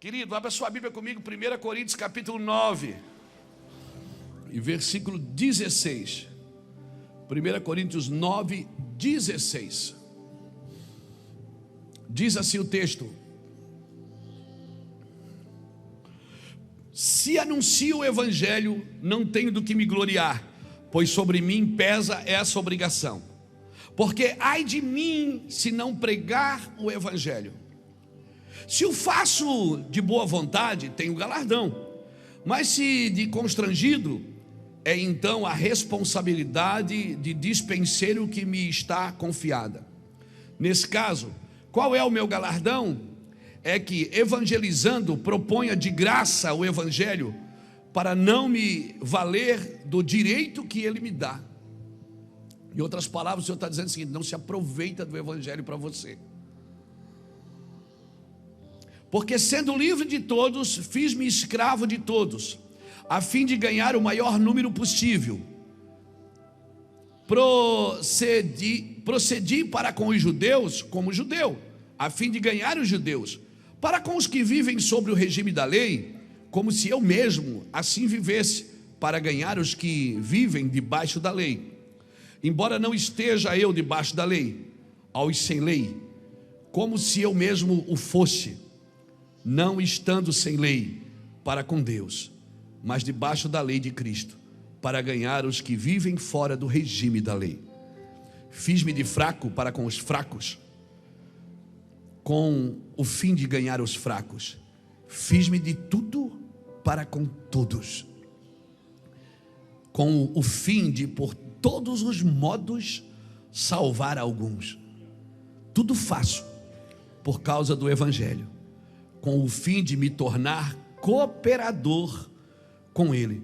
Querido, abra sua Bíblia comigo, 1 Coríntios capítulo 9 e versículo 16. 1 Coríntios 9, 16. Diz assim o texto: se anuncio o Evangelho, não tenho do que me gloriar, pois sobre mim pesa essa obrigação. Porque ai de mim se não pregar o Evangelho. Se o faço de boa vontade, tenho galardão, mas se de constrangido, é então a responsabilidade de dispenseiro que me está confiada. Nesse caso, qual é o meu galardão? É que, evangelizando, proponha de graça o Evangelho, para não me valer do direito que ele me dá. Em outras palavras, o Senhor está dizendo o seguinte: não se aproveita do Evangelho para você. Porque sendo livre de todos, fiz-me escravo de todos, a fim de ganhar o maior número possível. Procedi para com os judeus como judeu, a fim de ganhar os judeus. Para com os que vivem sobre o regime da lei, como se eu mesmo assim vivesse, para ganhar os que vivem debaixo da lei. Embora não esteja eu debaixo da lei, aos sem lei, como se eu mesmo o fosse, não estando sem lei para com Deus, mas debaixo da lei de Cristo, para ganhar os que vivem fora do regime da lei. Fiz-me de fraco para com os fracos, com o fim de ganhar os fracos. Fiz-me de tudo para com todos, com o fim de por todos os modos salvar alguns. Tudo faço por causa do Evangelho, com o fim de me tornar cooperador com ele.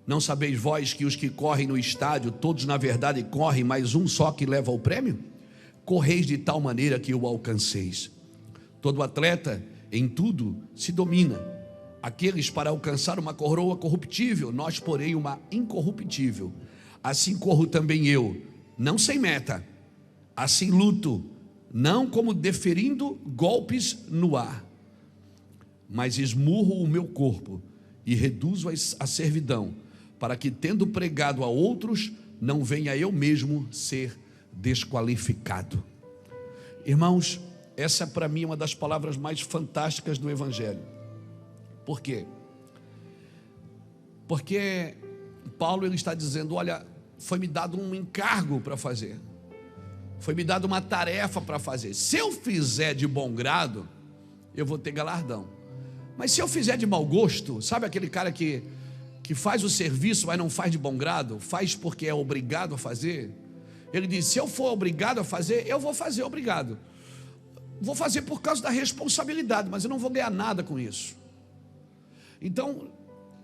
Não sabeis vós que os que correm no estádio, todos na verdade correm, mas um só que leva o prêmio? Correis de tal maneira que o alcanceis. Todo atleta em tudo se domina. Aqueles para alcançar uma coroa corruptível, nós porém uma incorruptível. Assim corro também eu, não sem meta. Assim luto, não como deferindo golpes no ar, mas esmurro o meu corpo e reduzo a servidão, para que, tendo pregado a outros, não venha eu mesmo ser desqualificado. Irmãos, essa para mim é uma das palavras mais fantásticas do Evangelho. Por quê? Porque Paulo ele está dizendo: olha, foi-me dado um encargo para fazer, foi-me dado uma tarefa para fazer. Se eu fizer de bom grado, eu vou ter galardão. Mas se eu fizer de mau gosto, sabe aquele cara que faz o serviço, mas não faz de bom grado, faz porque é obrigado a fazer? Ele diz: se eu for obrigado a fazer, eu vou fazer obrigado. Vou fazer por causa da responsabilidade, mas eu não vou ganhar nada com isso. Então,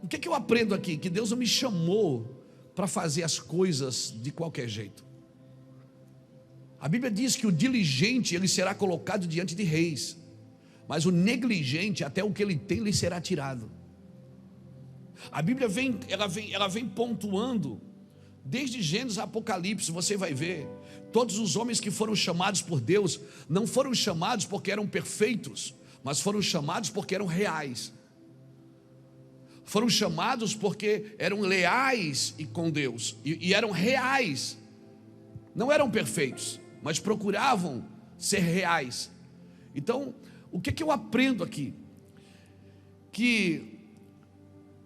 o que eu aprendo aqui? Que Deus não me chamou para fazer as coisas de qualquer jeito. A Bíblia diz que o diligente ele será colocado diante de reis, mas o negligente, até o que ele tem, lhe será tirado. A Bíblia vem pontuando, desde Gênesis a Apocalipse, você vai ver, todos os homens que foram chamados por Deus, não foram chamados porque eram perfeitos, mas foram chamados porque eram reais. Foram chamados porque eram leais e com Deus, e eram reais. Não eram perfeitos, mas procuravam ser reais. Então, o que eu aprendo aqui? Que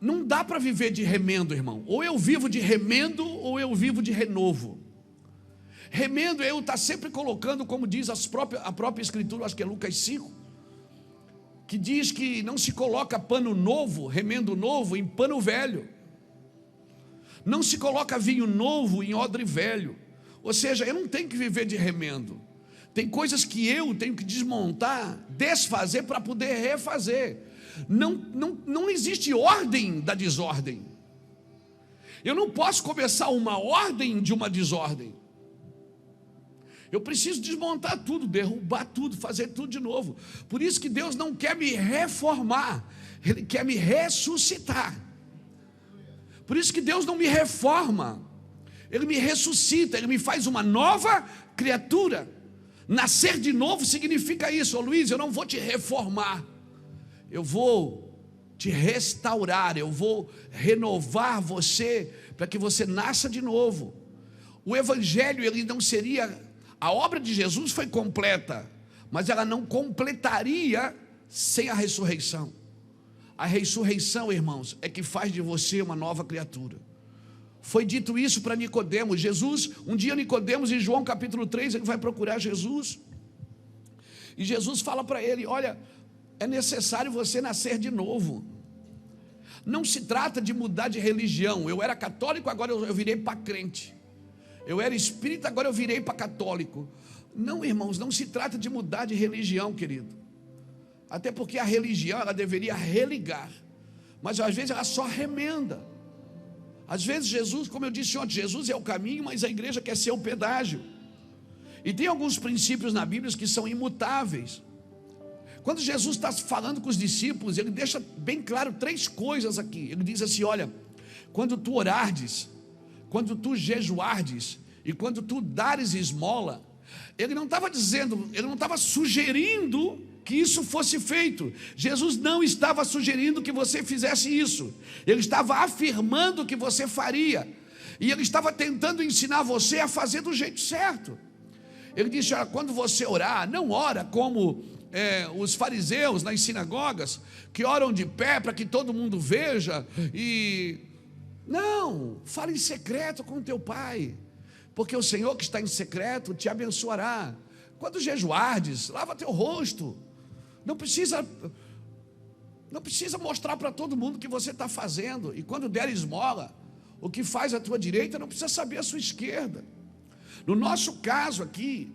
não dá para viver de remendo, irmão. Ou eu vivo de remendo, ou eu vivo de renovo. Remendo é eu estar sempre colocando, como diz a própria Escritura, acho que é Lucas 5, que diz que não se coloca pano novo, remendo novo, em pano velho. Não se coloca vinho novo em odre velho. Ou seja, eu não tenho que viver de remendo. Tem coisas que eu tenho que desmontar, desfazer para poder refazer. Não existe ordem da desordem. Eu não posso começar uma ordem de uma desordem. Eu preciso desmontar tudo, derrubar tudo, fazer tudo de novo. Por isso que Deus não quer me reformar, Ele quer me ressuscitar. Por isso que Deus não me reforma, Ele me ressuscita, Ele me faz uma nova criatura. Nascer de novo significa isso. Luiz, eu não vou te reformar, eu vou te restaurar, eu vou renovar você, para que você nasça de novo. O evangelho, ele não seria, a obra de Jesus foi completa, mas ela não completaria sem a ressurreição. A ressurreição, irmãos, é que faz de você uma nova criatura. Foi dito isso para Nicodemos. Jesus, um dia Nicodemos, em João capítulo 3, ele vai procurar Jesus, e Jesus fala para ele: olha, é necessário você nascer de novo. Não se trata de mudar de religião. Eu era católico, agora eu virei para crente. Eu era espírita, agora eu virei para católico. Não, irmãos, não se trata de mudar de religião, querido. Até porque a religião, ela deveria religar, mas às vezes ela só remenda. Às vezes Jesus, como eu disse ontem, Jesus é o caminho, mas a igreja quer ser o pedágio. E tem alguns princípios na Bíblia que são imutáveis. Quando Jesus está falando com os discípulos, ele deixa bem claro 3 coisas aqui. Ele diz assim: olha, quando tu orardes, quando tu jejuardes e quando tu dares esmola, ele não estava dizendo, ele não estava sugerindo que isso fosse feito. Jesus não estava sugerindo que você fizesse isso. Ele estava afirmando que você faria. E ele estava tentando ensinar você a fazer do jeito certo. Ele disse: olha, quando você orar, não ora como os fariseus nas sinagogas, que oram de pé para que todo mundo veja. Não, fala em secreto com teu pai, porque o Senhor que está em secreto te abençoará. Quando jejuardes, lava teu rosto. Não precisa mostrar para todo mundo o que você está fazendo. E quando der esmola, o que faz a tua direita não precisa saber a sua esquerda. No nosso caso aqui,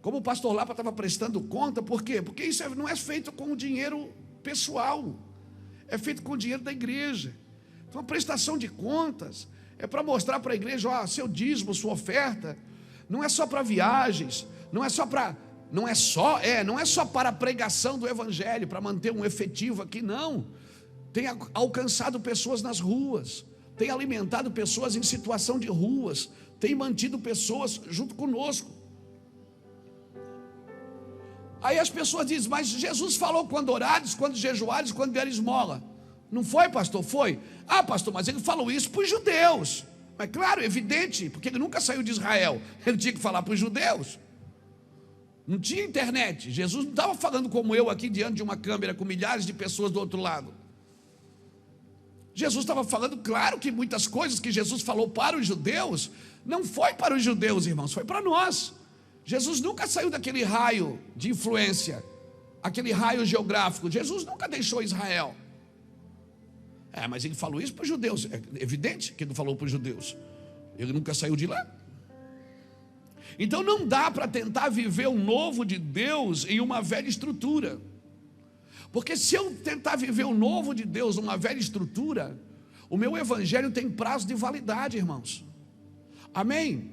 como o pastor Lapa estava prestando conta, por quê? Porque isso não é feito com o dinheiro pessoal, é feito com o dinheiro da igreja. Então a prestação de contas é para mostrar para a igreja: ó, seu dízimo, sua oferta, não é só para viagens, não é só para a pregação do evangelho, para manter um efetivo aqui, não. Tem alcançado pessoas nas ruas, tem alimentado pessoas em situação de ruas, tem mantido pessoas junto conosco. Aí as pessoas dizem: mas Jesus falou quando orares, quando jejuares, quando der esmola. Não foi, pastor? Foi. Ah, pastor, mas ele falou isso para os judeus. Mas claro, evidente, porque ele nunca saiu de Israel. Ele tinha que falar para os judeus. Não tinha internet. Jesus não estava falando como eu aqui diante de uma câmera com milhares de pessoas do outro lado. Jesus estava falando, claro, que muitas coisas que Jesus falou para os judeus, não foi para os judeus, irmãos, foi para nós. Jesus nunca saiu daquele raio de influência, aquele raio geográfico. Jesus nunca deixou Israel. Mas ele falou isso para os judeus. É evidente que ele falou para os judeus. Ele nunca saiu de lá. Então não dá para tentar viver o novo de Deus em uma velha estrutura. Porque se eu tentar viver o novo de Deus numa velha estrutura, o meu evangelho tem prazo de validade, irmãos. Amém?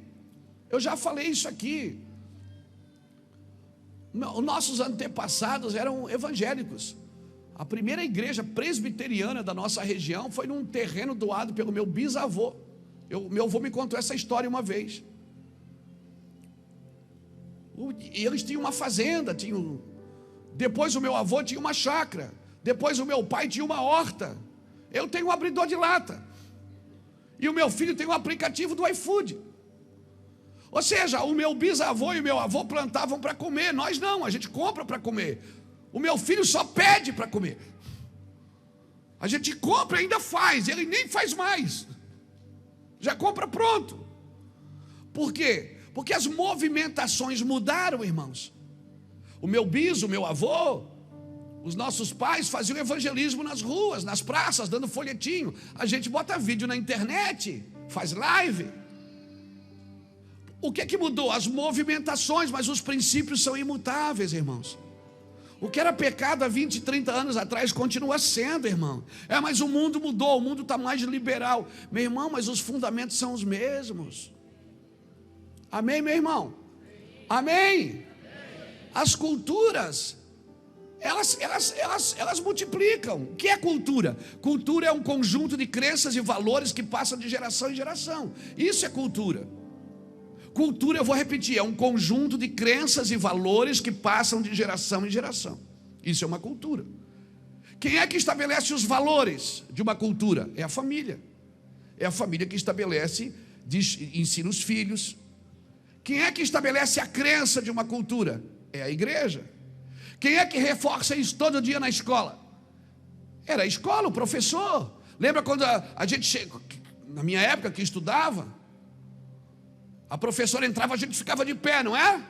Eu já falei isso aqui. Nossos antepassados eram evangélicos. A primeira igreja presbiteriana da nossa região foi num terreno doado pelo meu bisavô. Meu avô me contou essa história uma vez. E eles tinham uma fazenda, depois o meu avô tinha uma chácara, depois o meu pai tinha uma horta. Eu tenho um abridor de lata, e o meu filho tem um aplicativo do iFood. Ou seja, o meu bisavô e o meu avô plantavam para comer, nós não, a gente compra para comer. O meu filho só pede para comer. A gente compra e ainda faz, ele nem faz mais, já compra pronto. Por quê? Porque as movimentações mudaram, irmãos. O meu avô, os nossos pais faziam evangelismo nas ruas, nas praças, dando folhetinho. A gente bota vídeo na internet, faz live. O que é que mudou? As movimentações, mas os princípios são imutáveis, irmãos. O que era pecado há 20, 30 anos atrás continua sendo, irmão. Mas o mundo mudou, o mundo está mais liberal. Meu irmão, mas os fundamentos são os mesmos. Amém, meu irmão? Amém? As culturas, elas multiplicam. O que é cultura? Cultura é um conjunto de crenças e valores que passam de geração em geração. Isso é cultura. Cultura, eu vou repetir, é um conjunto de crenças e valores que passam de geração em geração. Isso é uma cultura. Quem é que estabelece os valores de uma cultura? É a família. É a família que estabelece, ensina os filhos. Quem é que estabelece a crença de uma cultura? É a igreja. Quem é que reforça isso todo dia na escola? Era a escola, o professor. Lembra quando a gente chegou, na minha época que estudava, a professora entrava, a gente ficava de pé, não é?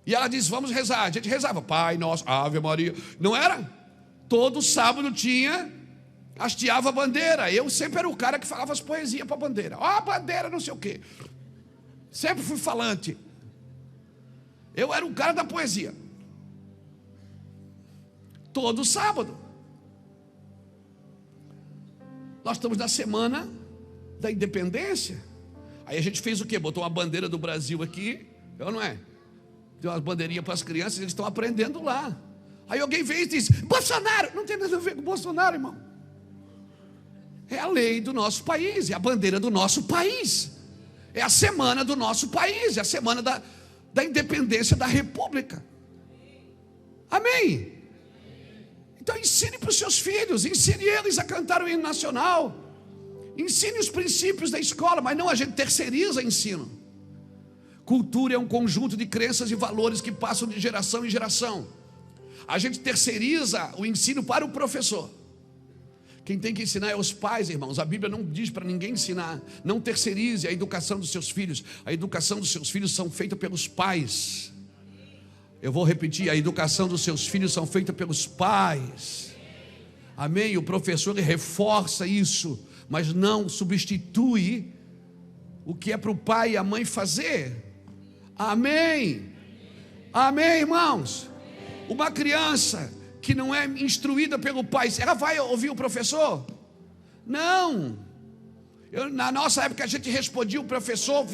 E ela disse, vamos rezar. A gente rezava, Pai Nosso, Ave Maria. Não era? Todo sábado tinha, hasteava a bandeira. Eu sempre era o cara que falava as poesias para a bandeira. Ó, a bandeira não sei o quê. Sempre fui falante. Eu era o cara da poesia. Todo sábado. Nós estamos na semana da independência. Aí a gente fez o quê? Botou uma bandeira do Brasil aqui, não é? Deu umas bandeirinhas para as crianças, eles estão aprendendo lá. Aí alguém veio e disse, Bolsonaro, não tem nada a ver com Bolsonaro, irmão. É a lei do nosso país, é a bandeira do nosso país. É a semana do nosso país, é a semana da independência da república. Amém? Então ensine para os seus filhos, ensine eles a cantar o hino nacional. Ensine os princípios da escola, mas não a gente terceiriza ensino. Cultura é um conjunto de crenças e valores que passam de geração em geração. A gente terceiriza o ensino para o professor. Quem tem que ensinar é os pais, irmãos. A Bíblia não diz para ninguém ensinar. Não terceirize a educação dos seus filhos. A educação dos seus filhos são feita pelos pais. Eu vou repetir, a educação dos seus filhos são feita pelos pais. Amém? O professor reforça isso, mas não substitui o que é para o pai e a mãe fazer. Amém? Amém, irmãos? Uma criança que não é instruída pelo pai, ela vai ouvir o professor? Não. Na nossa época a gente respondia, o professor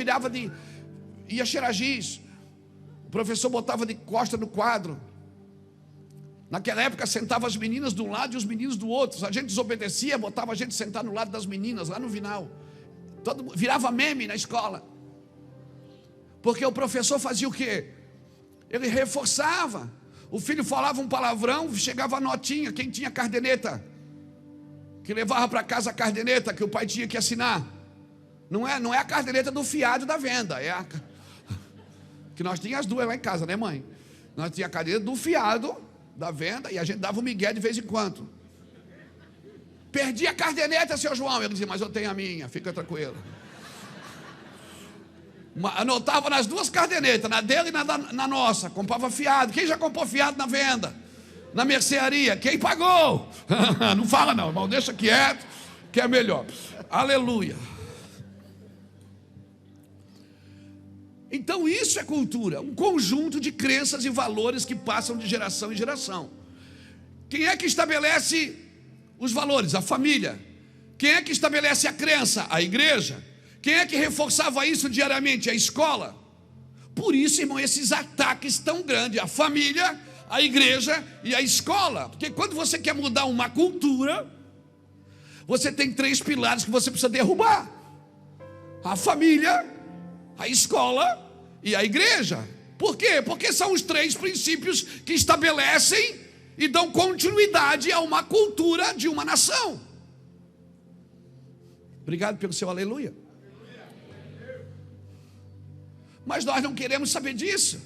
ia cheirar giz. O professor botava de costa no quadro. Naquela época sentava as meninas de um lado e os meninos do outro. A gente desobedecia, botava a gente sentar no lado das meninas, lá no final. Virava meme na escola. Porque o professor fazia o quê? Ele reforçava. O filho falava um palavrão, chegava a notinha. Quem tinha cardeneta, que levava para casa a cardeneta que o pai tinha que assinar. Não é a cardeneta do fiado da venda, é a que nós tínhamos as duas lá em casa, né, mãe? Nós tínhamos a cardeneta do fiado da venda e a gente dava um migué de vez em quando. Perdi a cardeneta, seu João. Ele dizia, mas eu tenho a minha, fica tranquilo. Anotava nas duas cardenetas, na dele e na nossa. Comprava fiado. Quem já comprou fiado na venda? Na mercearia? Quem pagou? Não fala não, irmão, deixa quieto, que é melhor. Aleluia. Então isso é cultura, um conjunto de crenças e valores que passam de geração em geração. Quem é que estabelece os valores? A família. Quem é que estabelece a crença? A igreja. Quem é que reforçava isso diariamente? A escola. Por isso, irmão, esses ataques tão grandes, a família, a igreja e a escola. Porque quando você quer mudar uma cultura, você tem 3 pilares que você precisa derrubar: a família, a escola e a igreja. Por quê? Porque são os 3 princípios que estabelecem e dão continuidade a uma cultura de uma nação. Obrigado pelo seu aleluia. Mas nós não queremos saber disso,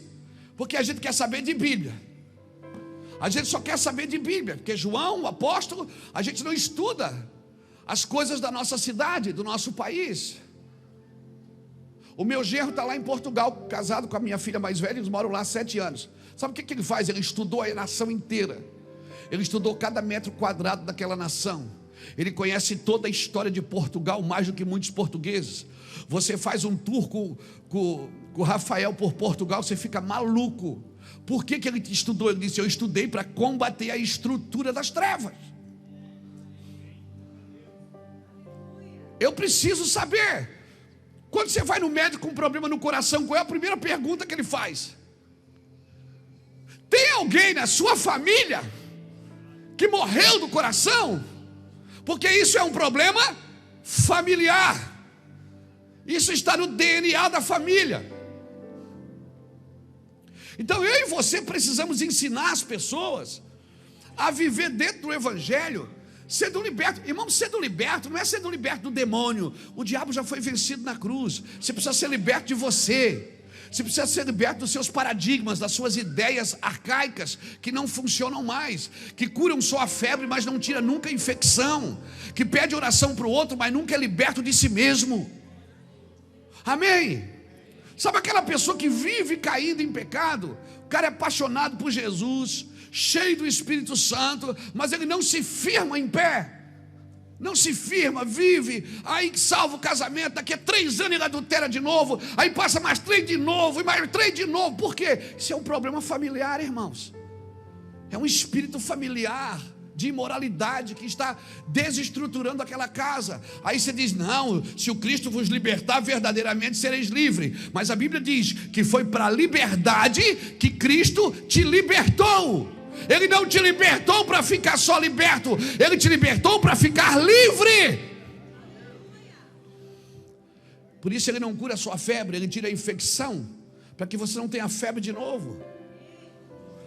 porque a gente quer saber de Bíblia. A gente só quer saber de Bíblia, porque João, o apóstolo, a gente não estuda as coisas da nossa cidade, do nosso país. O meu genro está lá em Portugal, casado com a minha filha mais velha, eles moram lá há 7 anos. Sabe o que ele faz? Ele estudou a nação inteira. Ele estudou cada metro quadrado daquela nação. Ele conhece toda a história de Portugal, mais do que muitos portugueses. Você faz um tour com o Rafael por Portugal, você fica maluco. Por que ele estudou? Ele disse, eu estudei para combater a estrutura das trevas. Eu preciso saber. Quando você vai no médico com um problema no coração, qual é a primeira pergunta que ele faz? Tem alguém na sua família que morreu do coração? Porque isso é um problema familiar. Isso está no DNA da família. Então eu e você precisamos ensinar as pessoas a viver dentro do Evangelho, sendo liberto. Irmão, sendo liberto não é sendo liberto do demônio. O diabo já foi vencido na cruz. Você precisa ser liberto de você. Você precisa ser liberto dos seus paradigmas, das suas ideias arcaicas que não funcionam mais, que curam só a febre, mas não tira nunca a infecção, que pede oração para o outro, mas nunca é liberto de si mesmo. Amém? Sabe aquela pessoa que vive caindo em pecado? O cara é apaixonado por Jesus, cheio do Espírito Santo, mas ele não se firma em pé. Não se firma, vive, aí salva o casamento, daqui a 3 anos ele adultera de novo, aí passa mais 3 de novo, e mais 3 de novo. Por quê? Isso é um problema familiar, irmãos. É um espírito familiar de imoralidade que está desestruturando aquela casa. Aí você diz, não, se o Cristo vos libertar, verdadeiramente sereis livres. Mas a Bíblia diz que foi para a liberdade que Cristo te libertou. Ele não te libertou para ficar só liberto, Ele te libertou para ficar livre. Por isso Ele não cura a sua febre, Ele tira a infecção, para que você não tenha febre de novo.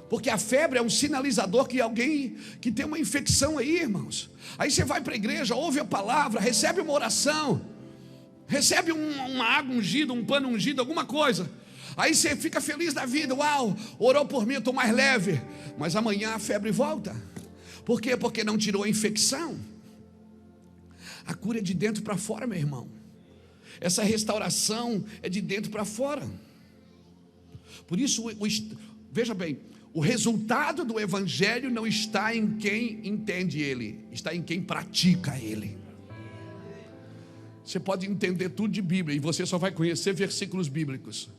Porque a febre é um sinalizador que alguém que tem uma infecção aí, irmãos. Aí você vai para a igreja, ouve a palavra, recebe uma oração, recebe uma água ungida, um pano ungido, alguma coisa. Aí você fica feliz da vida, uau, orou por mim, eu estou mais leve. Mas amanhã a febre volta. Por quê? Porque não tirou a infecção. A cura é de dentro para fora, meu irmão. Essa restauração é de dentro para fora. Por isso, veja bem, o resultado do Evangelho não está em quem entende ele, está em quem pratica ele. Você pode entender tudo de Bíblia e você só vai conhecer versículos bíblicos.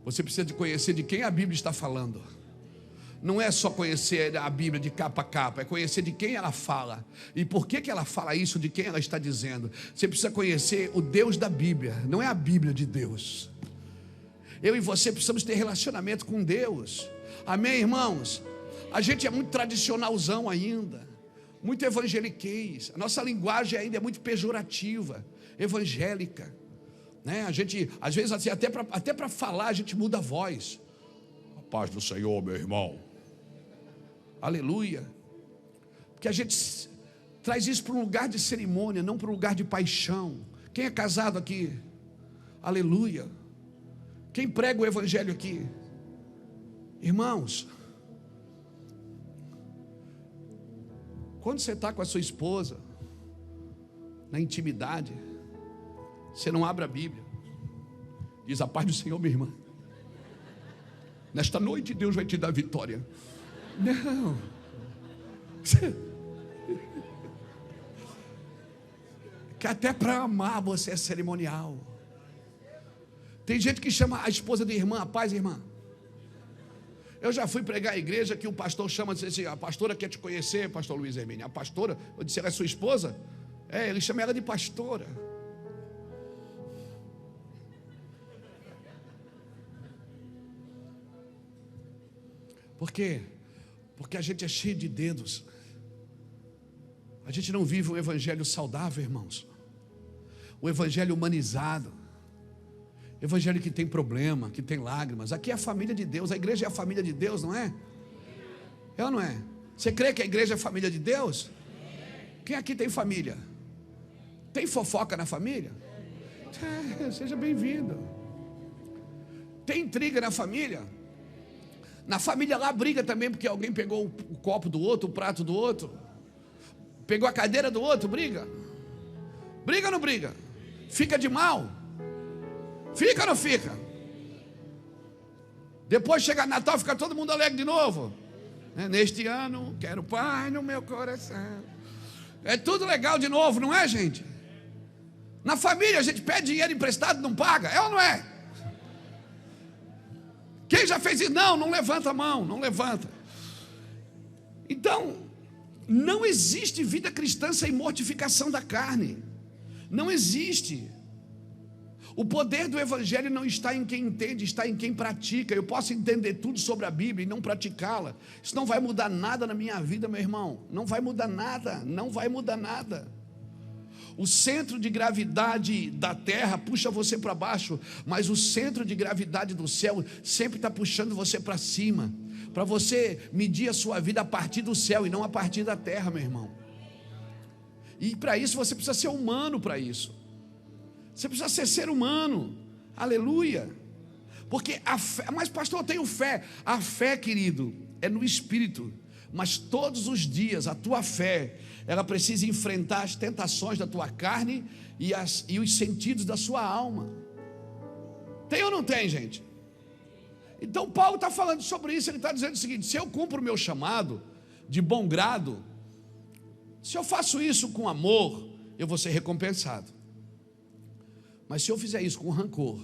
Você precisa de conhecer de quem a Bíblia está falando. Não é só conhecer a Bíblia de capa a capa, é conhecer de quem ela fala. E por que ela fala isso, de quem ela está dizendo. Você precisa conhecer o Deus da Bíblia, não é a Bíblia de Deus. Eu e você precisamos ter relacionamento com Deus. Amém, irmãos? A gente é muito tradicionalzão ainda, muito evangeliquez. A nossa linguagem ainda é muito pejorativa, evangélica. Né? A gente, às vezes, assim, até para falar, a gente muda a voz. A paz do Senhor, meu irmão. Aleluia. Porque a gente traz isso para um lugar de cerimônia, não para um lugar de paixão. Quem é casado aqui? Aleluia. Quem prega o evangelho aqui? Irmãos, quando você está com a sua esposa, na intimidade, você não abre a Bíblia. Diz a paz do Senhor, minha irmã. Nesta noite Deus vai te dar vitória. Não. Que até para amar você é cerimonial. Tem gente que chama a esposa de irmã, a paz, irmã. Eu já fui pregar a igreja que o pastor chama, disse assim, a pastora quer te conhecer, pastor Luiz Hermínio. A pastora, eu disse, ela é sua esposa? É, ele chama ela de pastora. Por quê? Porque a gente é cheio de dedos. A gente não vive um evangelho saudável, irmãos. O evangelho humanizado. Evangelho que tem problema, que tem lágrimas. Aqui é a família de Deus. A igreja é a família de Deus, não é? É ou não é? Você crê que a igreja é a família de Deus? Quem aqui tem família? Tem fofoca na família? Seja bem-vindo. Tem intriga na família? Na família lá briga também porque alguém pegou o copo do outro, o prato do outro, pegou a cadeira do outro, briga. Briga ou não briga? Fica de mal? Fica ou não fica? Depois chega Natal, fica todo mundo alegre de novo. Neste ano, quero paz no meu coração. É tudo legal de novo, não é, gente? Na família a gente pede dinheiro emprestado e não paga, é ou não é? Quem já fez isso? Não levanta a mão, não levanta. Então, não existe vida cristã sem mortificação da carne. Não existe. O poder do evangelho não está em quem entende, está em quem pratica. Eu posso entender tudo sobre a Bíblia e não praticá-la. Isso não vai mudar nada na minha vida, meu irmão. Não vai mudar nada, não vai mudar nada. O centro de gravidade da terra puxa você para baixo, mas o centro de gravidade do céu sempre está puxando você para cima, para você medir a sua vida a partir do céu e não a partir da terra, meu irmão. E para isso você precisa ser humano para isso. Você precisa ser humano. Aleluia. Porque a fé, mas pastor, eu tenho fé. A fé, querido, é no Espírito. Mas todos os dias a tua fé, ela precisa enfrentar as tentações da tua carne e os sentidos da sua alma. Tem ou não tem, gente? Então Paulo está falando sobre isso. Ele está dizendo o seguinte: se eu cumpro o meu chamado de bom grado, se eu faço isso com amor, eu vou ser recompensado. Mas se eu fizer isso com rancor,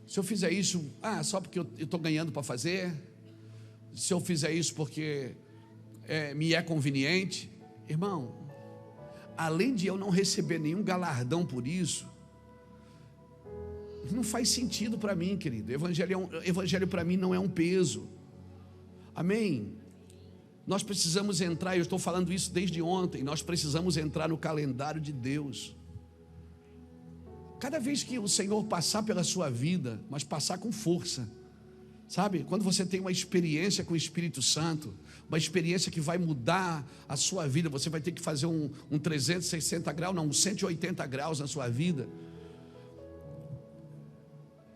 se eu fizer isso só porque eu estou ganhando para fazer, se eu fizer isso porque me é conveniente, irmão, além de eu não receber nenhum galardão por isso, não faz sentido para mim, querido. Evangelho para mim não é um peso. Amém? Nós precisamos entrar, eu estou falando isso desde ontem, nós precisamos entrar no calendário de Deus. Cada vez que o Senhor passar pela sua vida, mas passar com força, sabe? Quando você tem uma experiência com o Espírito Santo, uma experiência que vai mudar a sua vida, você vai ter que fazer um 360 graus, não, um 180 graus na sua vida.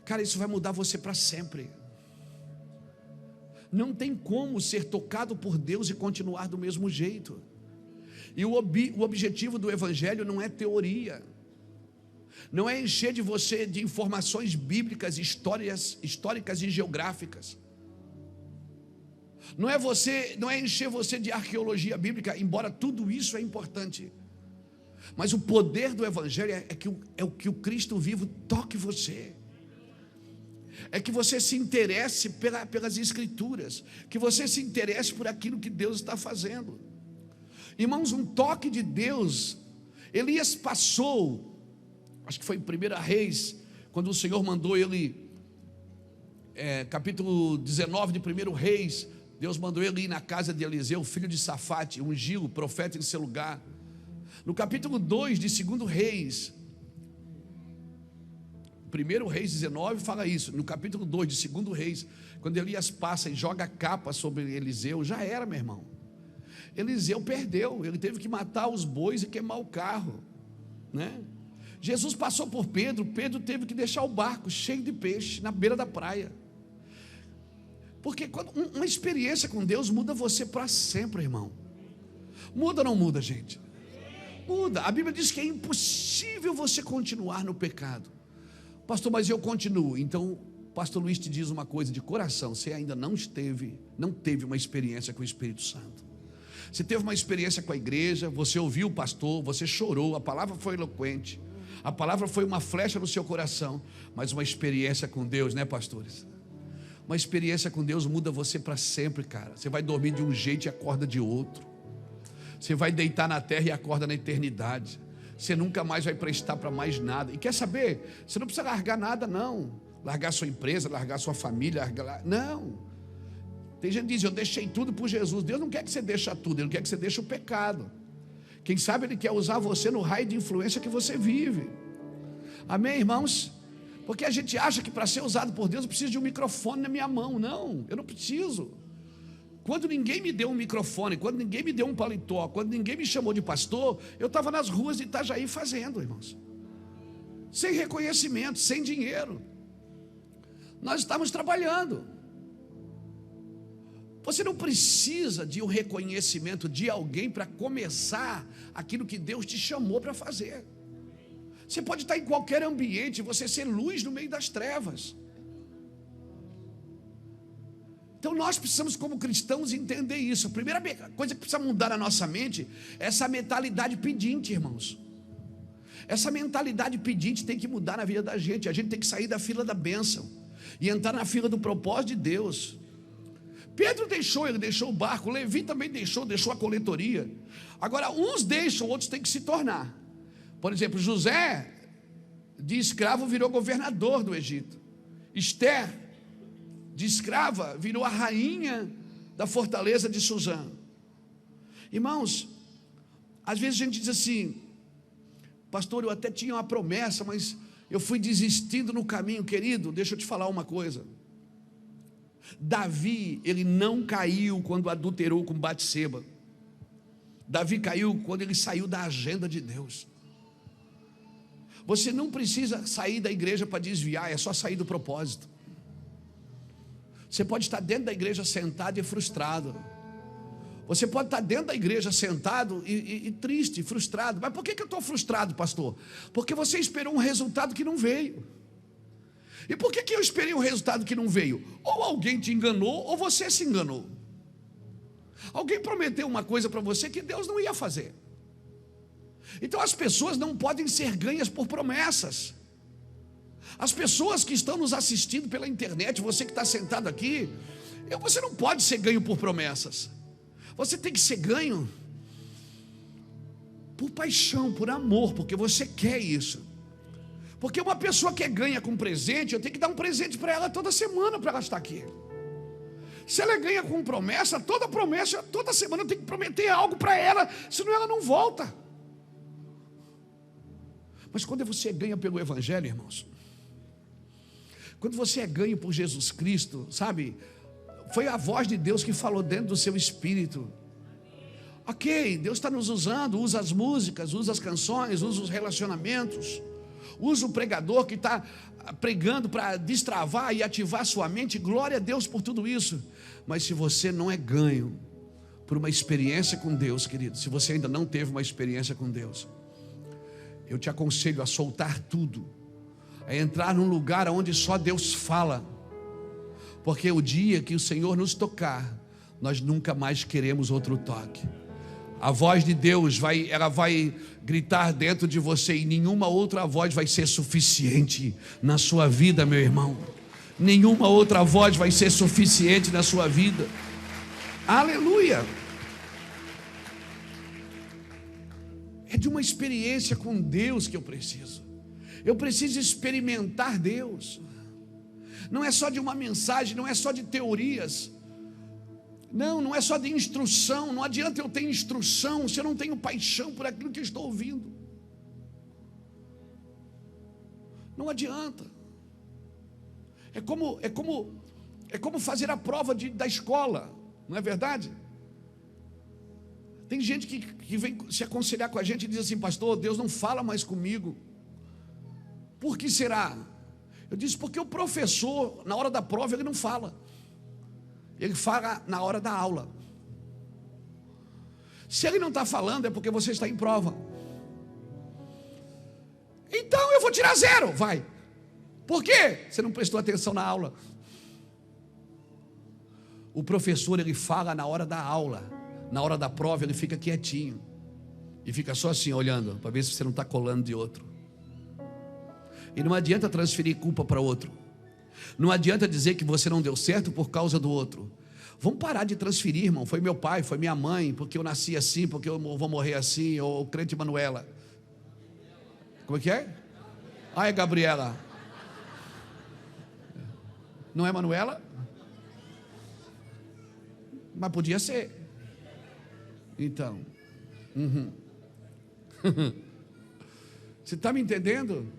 Cara, isso vai mudar você para sempre. Não tem como ser tocado por Deus e continuar do mesmo jeito. E o objetivo do Evangelho não é teoria, não é encher de você de informações bíblicas, históricas e geográficas. Não é encher você de arqueologia bíblica, embora tudo isso é importante. Mas o poder do Evangelho é o que o Cristo vivo toque você. É que você se interesse pelas Escrituras, que você se interesse por aquilo que Deus está fazendo. Irmãos, um toque de Deus. Elias passou, acho que foi em 1 Reis, quando o Senhor mandou ele, capítulo 19 de 1 Reis, Deus mandou ele ir na casa de Eliseu, filho de Safate, ungiu o profeta em seu lugar. No capítulo 2 de 2 Reis, 1 Reis 19 fala isso. No capítulo 2 de 2 Reis, quando Elias passa e joga a capa sobre Eliseu, já era, meu irmão. Eliseu perdeu, ele teve que matar os bois e queimar o carro, né? Jesus passou por Pedro, Pedro teve que deixar o barco cheio de peixe na beira da praia. Porque uma experiência com Deus muda você para sempre, irmão. Muda ou não muda, gente? Muda. A Bíblia diz que é impossível você continuar no pecado. Pastor, mas eu continuo. Então, o pastor Luiz te diz uma coisa de coração: você ainda não teve uma experiência com o Espírito Santo. Você teve uma experiência com a igreja, você ouviu o pastor, você chorou, a palavra foi eloquente, a palavra foi uma flecha no seu coração, mas uma experiência com Deus, né, pastores? Uma experiência com Deus muda você para sempre, cara. Você vai dormir de um jeito e acorda de outro. Você vai deitar na terra e acorda na eternidade. Você nunca mais vai prestar para mais nada. E quer saber? Você não precisa largar nada, não. Largar sua empresa, largar sua família, não. Tem gente que diz: eu deixei tudo por Jesus. Deus não quer que você deixe tudo, Ele quer que você deixe o pecado. Quem sabe Ele quer usar você no raio de influência que você vive. Amém, irmãos? Porque a gente acha que para ser usado por Deus eu preciso de um microfone na minha mão. Não, eu não preciso. Quando ninguém me deu um microfone, quando ninguém me deu um paletó, quando ninguém me chamou de pastor, eu estava nas ruas de Itajaí fazendo, irmãos, sem reconhecimento, sem dinheiro. Nós estávamos trabalhando. Você não precisa de um reconhecimento de alguém para começar aquilo que Deus te chamou para fazer. Você pode estar em qualquer ambiente, você ser luz no meio das trevas. Então nós precisamos, como cristãos, entender isso. A primeira coisa que precisa mudar na nossa mente é essa mentalidade pedinte, irmãos. Essa mentalidade pedinte tem que mudar na vida da gente. A gente tem que sair da fila da bênção e entrar na fila do propósito de Deus. Pedro ele deixou o barco. Levi também deixou a coletoria. Agora, uns deixam, outros têm que se tornar. Por exemplo, José, de escravo, virou governador do Egito. Esther, de escrava, virou a rainha da fortaleza de Suzã. Irmãos, às vezes a gente diz assim: Pastor, eu até tinha uma promessa, mas eu fui desistindo no caminho. Querido, deixa eu te falar uma coisa. Davi, ele não caiu quando adulterou com Batseba. Davi caiu quando ele saiu da agenda de Deus. Você não precisa sair da igreja para desviar, é só sair do propósito. Você pode estar dentro da igreja sentado e frustrado. Você pode estar dentro da igreja sentado e triste, frustrado. Mas por que eu estou frustrado, pastor? Porque você esperou um resultado que não veio. E por que eu esperei um resultado que não veio? Ou alguém te enganou, ou você se enganou. Alguém prometeu uma coisa para você que Deus não ia fazer. Então as pessoas não podem ser ganhas por promessas. As pessoas que estão nos assistindo pela internet, você que está sentado aqui, você não pode ser ganho por promessas. Você tem que ser ganho por paixão, por amor, porque você quer isso. Porque uma pessoa que é ganha com presente, eu tenho que dar um presente para ela toda semana para ela estar aqui. Se ela é ganha com promessa, toda semana eu tenho que prometer algo para ela, senão ela não volta. Mas quando você é ganha pelo Evangelho, irmãos, quando você é ganho por Jesus Cristo, sabe, foi a voz de Deus que falou dentro do seu espírito. Ok, Deus está nos usando, usa as músicas, usa as canções, usa os relacionamentos, usa o pregador que está pregando para destravar e ativar sua mente. Glória a Deus por tudo isso. Mas se você não é ganho por uma experiência com Deus, querido, se você ainda não teve uma experiência com Deus, eu te aconselho a soltar tudo, a entrar num lugar onde só Deus fala, porque o dia que o Senhor nos tocar, nós nunca mais queremos outro toque. A voz de Deus ela vai gritar dentro de você, e nenhuma outra voz vai ser suficiente na sua vida, meu irmão. Nenhuma outra voz vai ser suficiente na sua vida. Aleluia! É de uma experiência com Deus que eu preciso. Eu preciso experimentar Deus. Não é só de uma mensagem, não é só de teorias. Não é só de instrução. Não adianta eu ter instrução se eu não tenho paixão por aquilo que eu estou ouvindo. Não adianta. É como fazer a prova da escola, não é verdade? Tem gente que vem se aconselhar com a gente e diz assim: pastor, Deus não fala mais comigo. Por que será? Eu disse: porque o professor, na hora da prova, ele não fala. Ele fala na hora da aula. Se ele não está falando, é porque você está em prova. Então eu vou tirar 0, vai. Por quê? Você não prestou atenção na aula. O professor, ele fala na hora da aula. Na hora da prova, ele fica quietinho e fica só assim, olhando, para ver se você não está colando de outro. E não adianta transferir culpa para outro. Não adianta dizer que você não deu certo por causa do outro. Vamos parar de transferir, irmão. Foi meu pai, foi minha mãe, porque eu nasci assim, porque eu vou morrer assim. Ou crente Manuela. Como é que é? Ah, é Gabriela. Não é Manuela? Mas podia ser. Então. Você está me entendendo?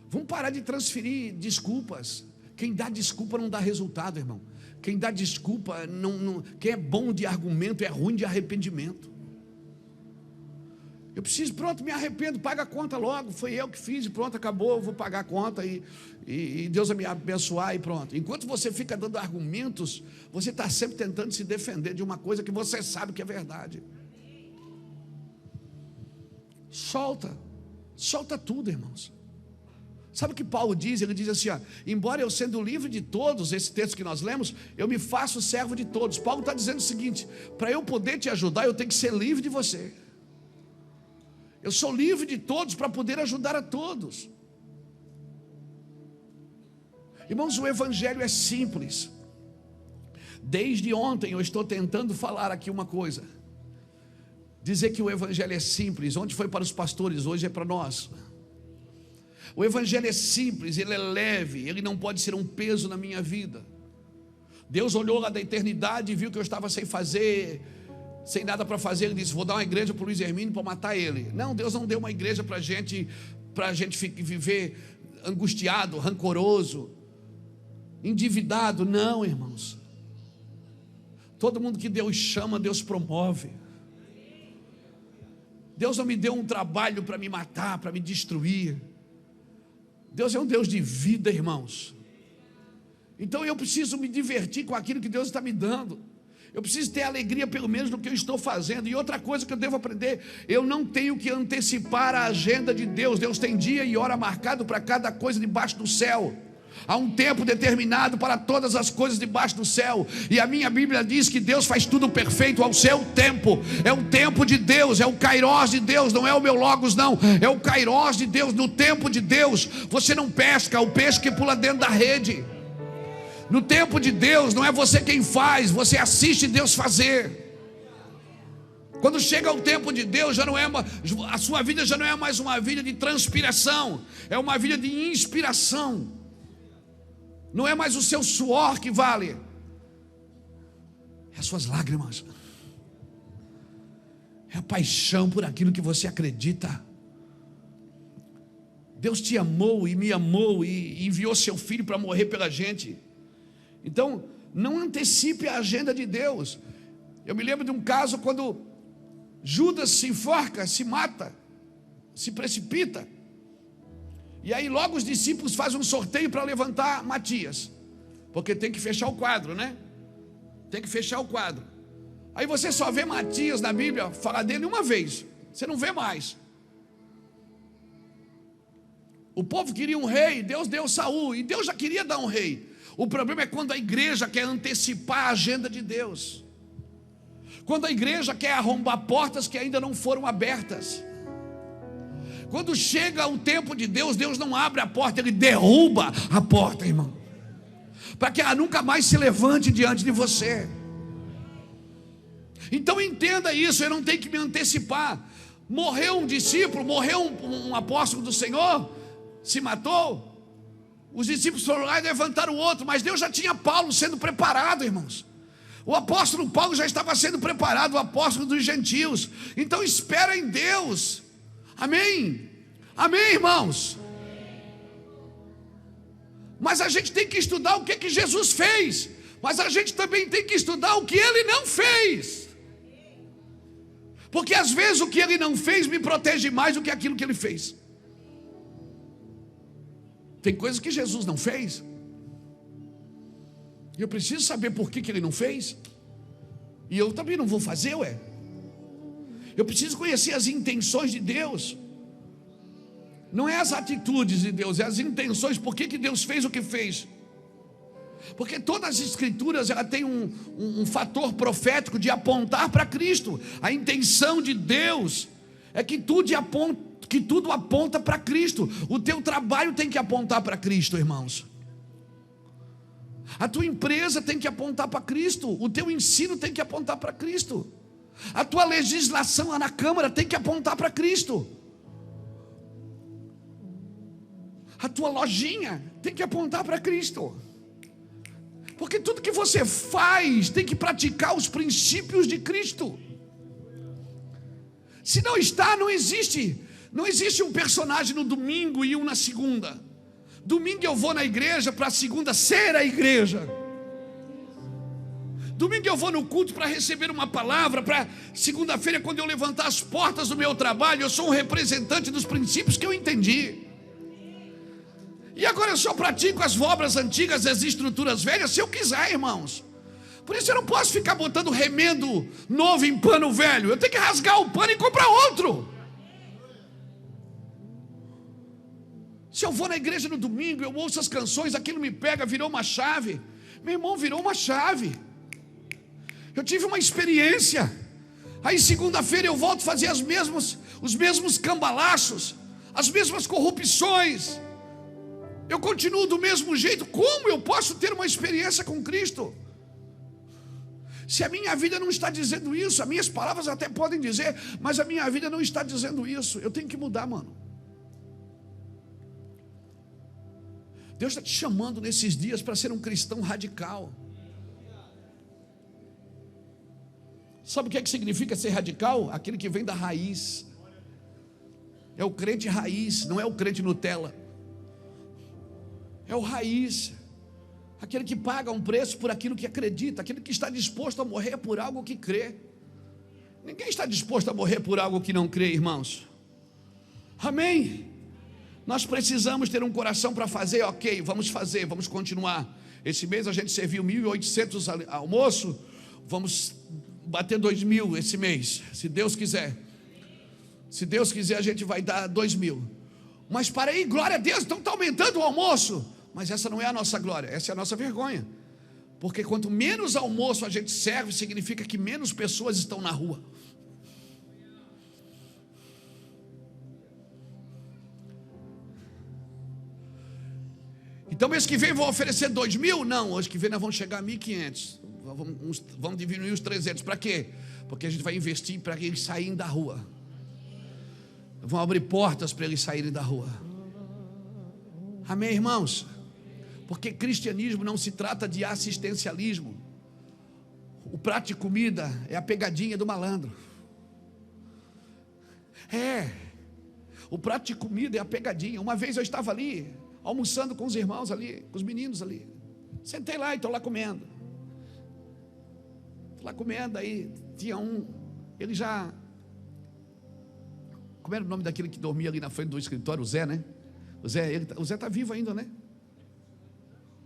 Vamos parar de transferir desculpas. Quem dá desculpa não dá resultado, irmão. Quem dá desculpa, quem é bom de argumento é ruim de arrependimento. Eu preciso, pronto, me arrependo, paga a conta logo. Foi eu que fiz e pronto, acabou, eu vou pagar a conta e Deus vai me abençoar e pronto. Enquanto você fica dando argumentos, você está sempre tentando se defender de uma coisa que você sabe que é verdade. Solta tudo, irmãos. Sabe o que Paulo diz? Ele diz assim, ó, embora eu sendo livre de todos, esse texto que nós lemos, eu me faço servo de todos. Paulo está dizendo o seguinte: para eu poder te ajudar, eu tenho que ser livre de você. Eu sou livre de todos para poder ajudar a todos. Irmãos, o Evangelho é simples. Desde ontem eu estou tentando falar aqui uma coisa. Dizer que o Evangelho é simples. Ontem foi para os pastores, hoje é para nós. O Evangelho é simples, ele é leve, ele não pode ser um peso na minha vida. Deus olhou lá da eternidade e viu que eu estava sem fazer sem nada para fazer, ele disse: vou dar uma igreja para o Luiz Hermínio para matar ele. Não, Deus não deu uma igreja para a gente viver angustiado, rancoroso, endividado. Não, irmãos. Todo mundo que Deus chama, Deus promove. Deus não me deu um trabalho para me matar, para me destruir. Deus é um Deus de vida, irmãos. Então eu preciso me divertir com aquilo que Deus está me dando. Eu preciso ter alegria pelo menos no que eu estou fazendo. E outra coisa que eu devo aprender: eu não tenho que antecipar a agenda de Deus. Deus tem dia e hora marcado para cada coisa debaixo do céu. Há um tempo determinado para todas as coisas debaixo do céu. E a minha Bíblia diz que Deus faz tudo perfeito ao seu tempo. É o tempo de Deus, é o kairós de Deus. Não é o meu logos não, é o kairós de Deus. No tempo de Deus você não pesca o peixe que pula dentro da rede. No tempo de Deus não é você quem faz, você assiste Deus fazer. Quando chega o tempo de Deus, a sua vida já não é mais uma vida de transpiração, é uma vida de inspiração. Não é mais o seu suor que vale, é as suas lágrimas, é a paixão por aquilo que você acredita. Deus te amou e me amou e enviou seu filho para morrer pela gente. Então não antecipe a agenda de Deus. Eu me lembro de um caso quando Judas se enforca, se mata, se precipita. E aí logo os discípulos fazem um sorteio para levantar Matias, porque tem que fechar o quadro, né? Tem que fechar o quadro. Aí você só vê Matias na Bíblia, falar dele uma vez, você não vê mais. O povo queria um rei, Deus deu Saul, e Deus já queria dar um rei. O problema é quando a igreja quer antecipar a agenda de Deus, quando a igreja quer arrombar portas que ainda não foram abertas. Quando chega o tempo de Deus, Deus não abre a porta, Ele derruba a porta, irmão, para que ela nunca mais se levante diante de você. Então entenda isso, eu não tenho que me antecipar. Morreu um discípulo, morreu um apóstolo do Senhor, se matou. Os discípulos foram lá e levantaram o outro, mas Deus já tinha Paulo sendo preparado, irmãos. O apóstolo Paulo já estava sendo preparado, o apóstolo dos gentios. Então espera em Deus. Amém? Amém, irmãos? Mas a gente tem que estudar o que Jesus fez, mas a gente também tem que estudar o que Ele não fez, porque às vezes o que Ele não fez me protege mais do que aquilo que Ele fez. Tem coisas que Jesus não fez, e eu preciso saber por que Ele não fez, e eu também não vou fazer, eu preciso conhecer as intenções de Deus. Não é as atitudes de Deus, é as intenções. Por que Deus fez o que fez? Porque todas as escrituras ela tem um fator profético de apontar para Cristo. A intenção de Deus é que tudo aponta para Cristo. O teu trabalho tem que apontar para Cristo, irmãos. A tua empresa tem que apontar para Cristo. O teu ensino tem que apontar para Cristo. A tua legislação lá na Câmara tem que apontar para Cristo. A tua lojinha tem que apontar para Cristo. Porque tudo que você faz tem que praticar os princípios de Cristo. Se não está, não existe. Não existe um personagem no domingo e um na segunda. Domingo eu vou na igreja para segunda ser a igreja. Domingo eu vou no culto para receber uma palavra, para segunda-feira, quando eu levantar as portas do meu trabalho, eu sou um representante dos princípios que eu entendi. E agora eu só pratico as obras antigas, as estruturas velhas, se eu quiser, irmãos. Por isso eu não posso ficar botando remendo novo em pano velho. Eu tenho que rasgar o pano e comprar outro. Se eu vou na igreja no domingo, eu ouço as canções, aquilo me pega, virou uma chave. Meu irmão, virou uma chave. Eu tive uma experiência. Aí segunda-feira eu volto a fazer os mesmos cambalaços, as mesmas corrupções. Eu continuo do mesmo jeito. Como eu posso ter uma experiência com Cristo? Se a minha vida não está dizendo isso, as minhas palavras até podem dizer, mas a minha vida não está dizendo isso. Eu tenho que mudar, mano. Deus está te chamando nesses dias para ser um cristão radical. Sabe o que significa ser radical? Aquele que vem da raiz. É o crente raiz, não é o crente Nutella. É o raiz. Aquele que paga um preço por aquilo que acredita, aquele que está disposto a morrer por algo que crê. Ninguém está disposto a morrer por algo que não crê, irmãos. Amém? Nós precisamos ter um coração para fazer, ok, vamos fazer, vamos continuar. Esse mês a gente serviu 1.800 almoço, vamos bater 2.000 esse mês, se Deus quiser. Se Deus quiser a gente vai dar 2.000. Mas para aí, glória a Deus, então está aumentando o almoço. Mas essa não é a nossa glória, essa é a nossa vergonha. Porque quanto menos almoço a gente serve, significa que menos pessoas estão na rua. Então mês que vem vão oferecer 2.000? Não, hoje que vem nós vamos chegar a 1.500. Vamos diminuir os 300. Para quê? Porque a gente vai investir para eles saírem da rua. Vão abrir portas para eles saírem da rua. Amém, irmãos? Porque cristianismo não se trata de assistencialismo. O prato de comida é a pegadinha do malandro. O prato de comida é a pegadinha. Uma vez eu estava ali, almoçando com os irmãos ali, com os meninos ali. Sentei lá e estou lá comendo. Estou lá comendo, aí tinha um, ele já... Como era o nome daquele que dormia ali na frente do escritório? O Zé, né? O Zé está vivo ainda, né?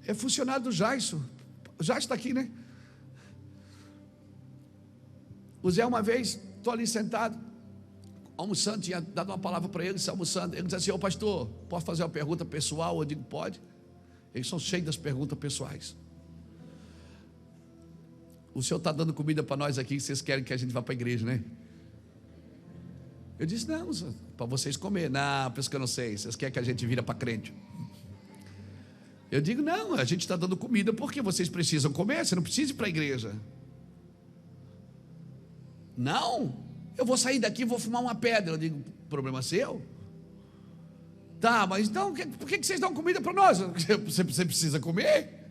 É funcionário do Jairson. O Jairson está aqui, né? O Zé, uma vez, estou ali sentado, almoçando, tinha dado uma palavra para ele, almoçando. Ele disse assim: ô pastor, posso fazer uma pergunta pessoal? Eu digo: pode. Eles são cheios das perguntas pessoais. O senhor está dando comida para nós aqui, vocês querem que a gente vá para a igreja, né? Eu disse: não, para vocês comer. Não, penso que eu não sei, vocês querem que a gente vira para crente. Eu digo: não, a gente está dando comida porque vocês precisam comer, você não precisa ir para a igreja. Não, eu vou sair daqui e vou fumar uma pedra. Eu digo: problema seu? Tá, mas então por que vocês dão comida para nós? Você precisa comer,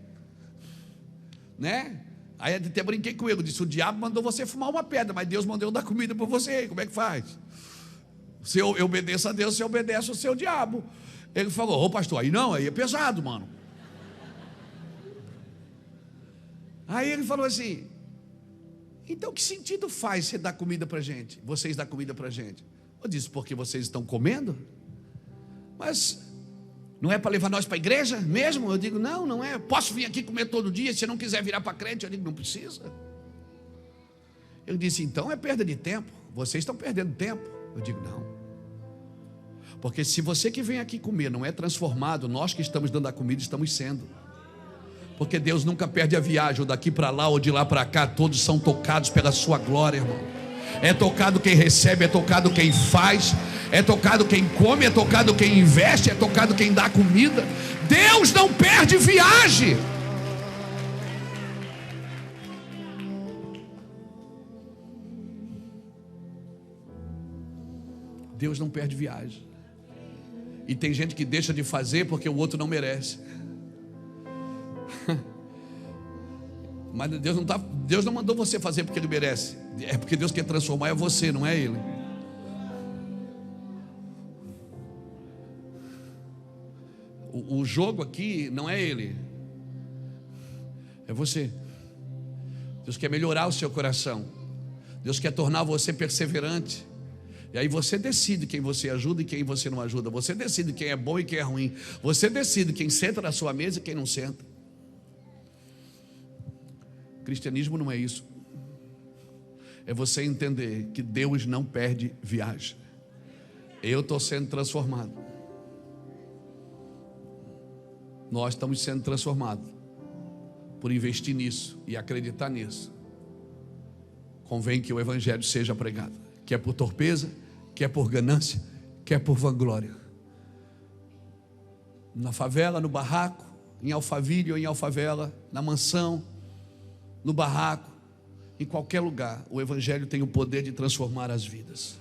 né? Aí eu até brinquei com ele, disse: o diabo mandou você fumar uma pedra, mas Deus mandou dar comida para você, como é que faz? Se eu obedeço a Deus, você obedece ao seu diabo. Ele falou: ô pastor, aí não, aí é pesado, mano. Aí ele falou assim: então que sentido faz você dar comida para a gente? Vocês dar comida para a gente? Eu disse: porque vocês estão comendo? Mas não é para levar nós para a igreja mesmo? Eu digo: não, não é. Posso vir aqui comer todo dia? Se não quiser virar para crente? Eu digo: não precisa. Ele disse: então é perda de tempo, vocês estão perdendo tempo. Eu digo: não, porque se você que vem aqui comer não é transformado, nós que estamos dando a comida estamos sendo. Porque Deus nunca perde a viagem, ou daqui para lá ou de lá para cá, todos são tocados pela sua glória, irmão. É tocado quem recebe, é tocado quem faz, é tocado quem come, é tocado quem investe, é tocado quem dá comida. Deus não perde viagem. Deus não perde viagem. E tem gente que deixa de fazer porque o outro não merece. Mas Deus não mandou você fazer porque Ele merece. É porque Deus quer transformar você, não é Ele. O jogo aqui não é Ele, é você. Deus quer melhorar o seu coração. Deus quer tornar você perseverante. E aí você decide quem você ajuda e quem você não ajuda. Você decide quem é bom e quem é ruim. Você decide quem senta na sua mesa e quem não senta. Cristianismo não é isso. É você entender que Deus não perde viagem. Eu estou sendo transformado. Nós estamos sendo transformados por investir nisso e acreditar nisso. Convém que o evangelho seja pregado, quer por torpeza, quer por ganância, quer por vanglória. Na favela, no barraco, em Alphaville ou em Alfavela, na mansão, no barraco, em qualquer lugar, o evangelho tem o poder de transformar as vidas.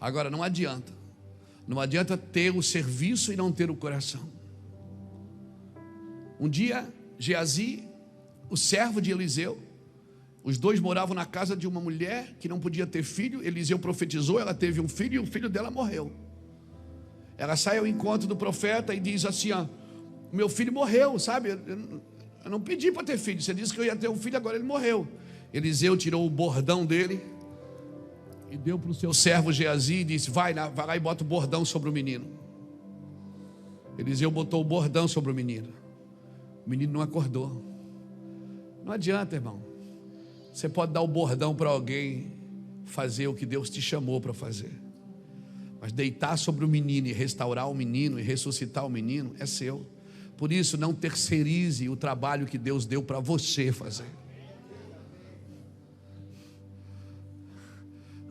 Agora não adianta ter o serviço e não ter o coração. Um dia Geazi, o servo de Eliseu, Os dois moravam na casa de uma mulher que não podia ter filho. Eliseu profetizou, ela teve um filho e o filho dela morreu. Ela sai ao encontro do profeta e diz assim: ó, meu filho morreu, sabe? Eu não pedi para ter filho, você disse que eu ia ter um filho, agora ele morreu. Eliseu tirou o bordão dele e deu para o seu servo Geazi e disse: vai lá e bota o bordão sobre o menino. Eliseu botou o bordão sobre o menino não acordou. Não adianta, irmão. Você pode dar o bordão para alguém fazer o que Deus te chamou para fazer, mas deitar sobre o menino e restaurar o menino e ressuscitar o menino é seu. Por isso, não terceirize o trabalho que Deus deu para você fazer.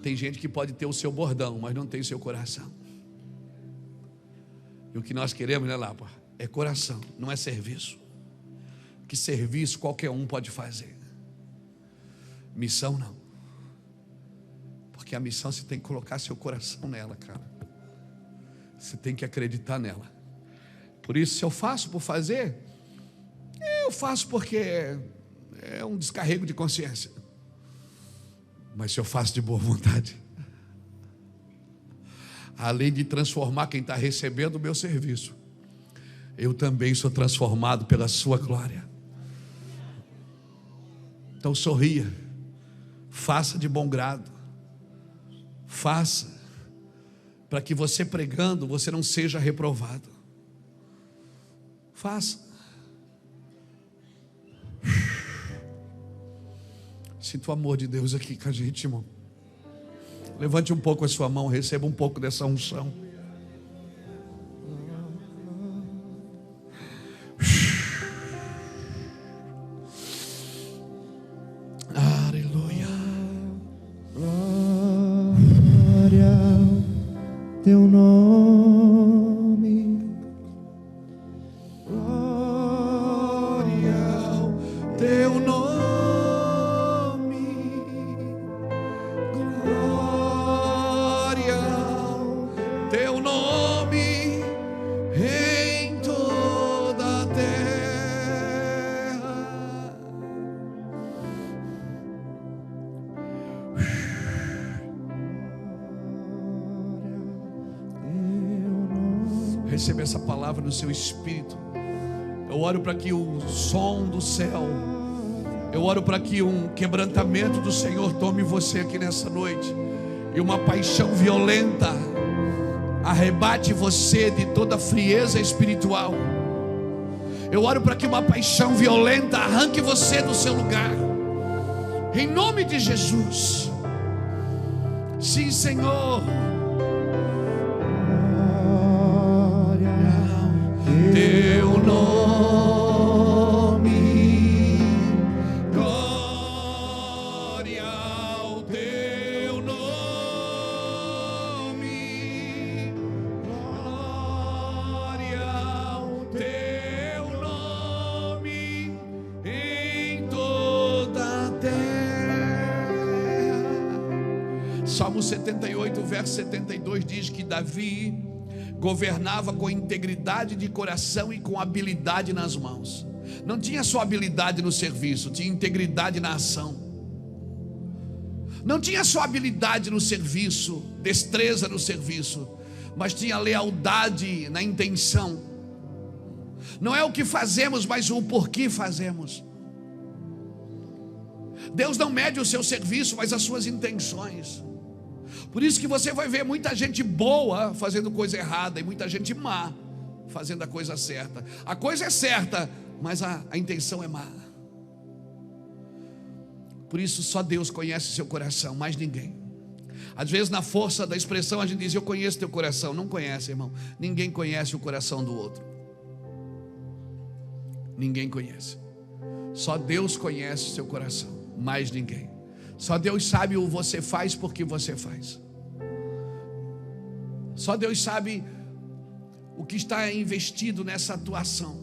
Tem gente que pode ter o seu bordão, mas não tem o seu coração. E o que nós queremos, né, Lapa? É coração, não é serviço. Que serviço qualquer um pode fazer. Missão não. Porque a missão você tem que colocar seu coração nela, cara. Você tem que acreditar nela. Por isso, se eu faço por fazer, eu faço porque é um descarrego de consciência. Mas se eu faço de boa vontade, além de transformar quem está recebendo o meu serviço, eu também sou transformado pela sua glória. Então sorria, faça de bom grado, faça, para que você pregando, você não seja reprovado. Faça. Sinto o amor de Deus aqui com a gente, irmão. Levante um pouco a sua mão, receba um pouco dessa unção. Aleluia. Glória ao teu nome. Glória ao teu nome. Glória ao teu nome em toda a terra. Receba essa palavra no seu espírito. Eu oro para que o som do céu, eu oro para que um quebrantamento do Senhor tome você aqui nessa noite, e uma paixão violenta arrebate você de toda frieza espiritual. Eu oro para que uma paixão violenta arranque você do seu lugar, em nome de Jesus. Sim, Senhor. Teu nome, glória ao teu nome, glória ao teu nome em toda a terra. Salmo 78, verso 72 diz que Davi governava com integridade de coração e com habilidade nas mãos. Não tinha só habilidade no serviço, tinha integridade na ação. Não tinha só habilidade no serviço, destreza no serviço, mas tinha lealdade na intenção. Não é o que fazemos, mas o porquê fazemos. Deus não mede o seu serviço, mas as suas intenções. Por isso que você vai ver muita gente boa fazendo coisa errada e muita gente má fazendo a coisa certa. A coisa é certa, mas a intenção é má. Por isso só Deus conhece seu coração, mais ninguém. Às vezes na força da expressão a gente diz: eu conheço teu coração. Não conhece, irmão. Ninguém conhece o coração do outro. Ninguém conhece. Só Deus conhece o seu coração, mais ninguém. Só Deus sabe o que você faz porque você faz. Só Deus sabe o que está investido nessa atuação.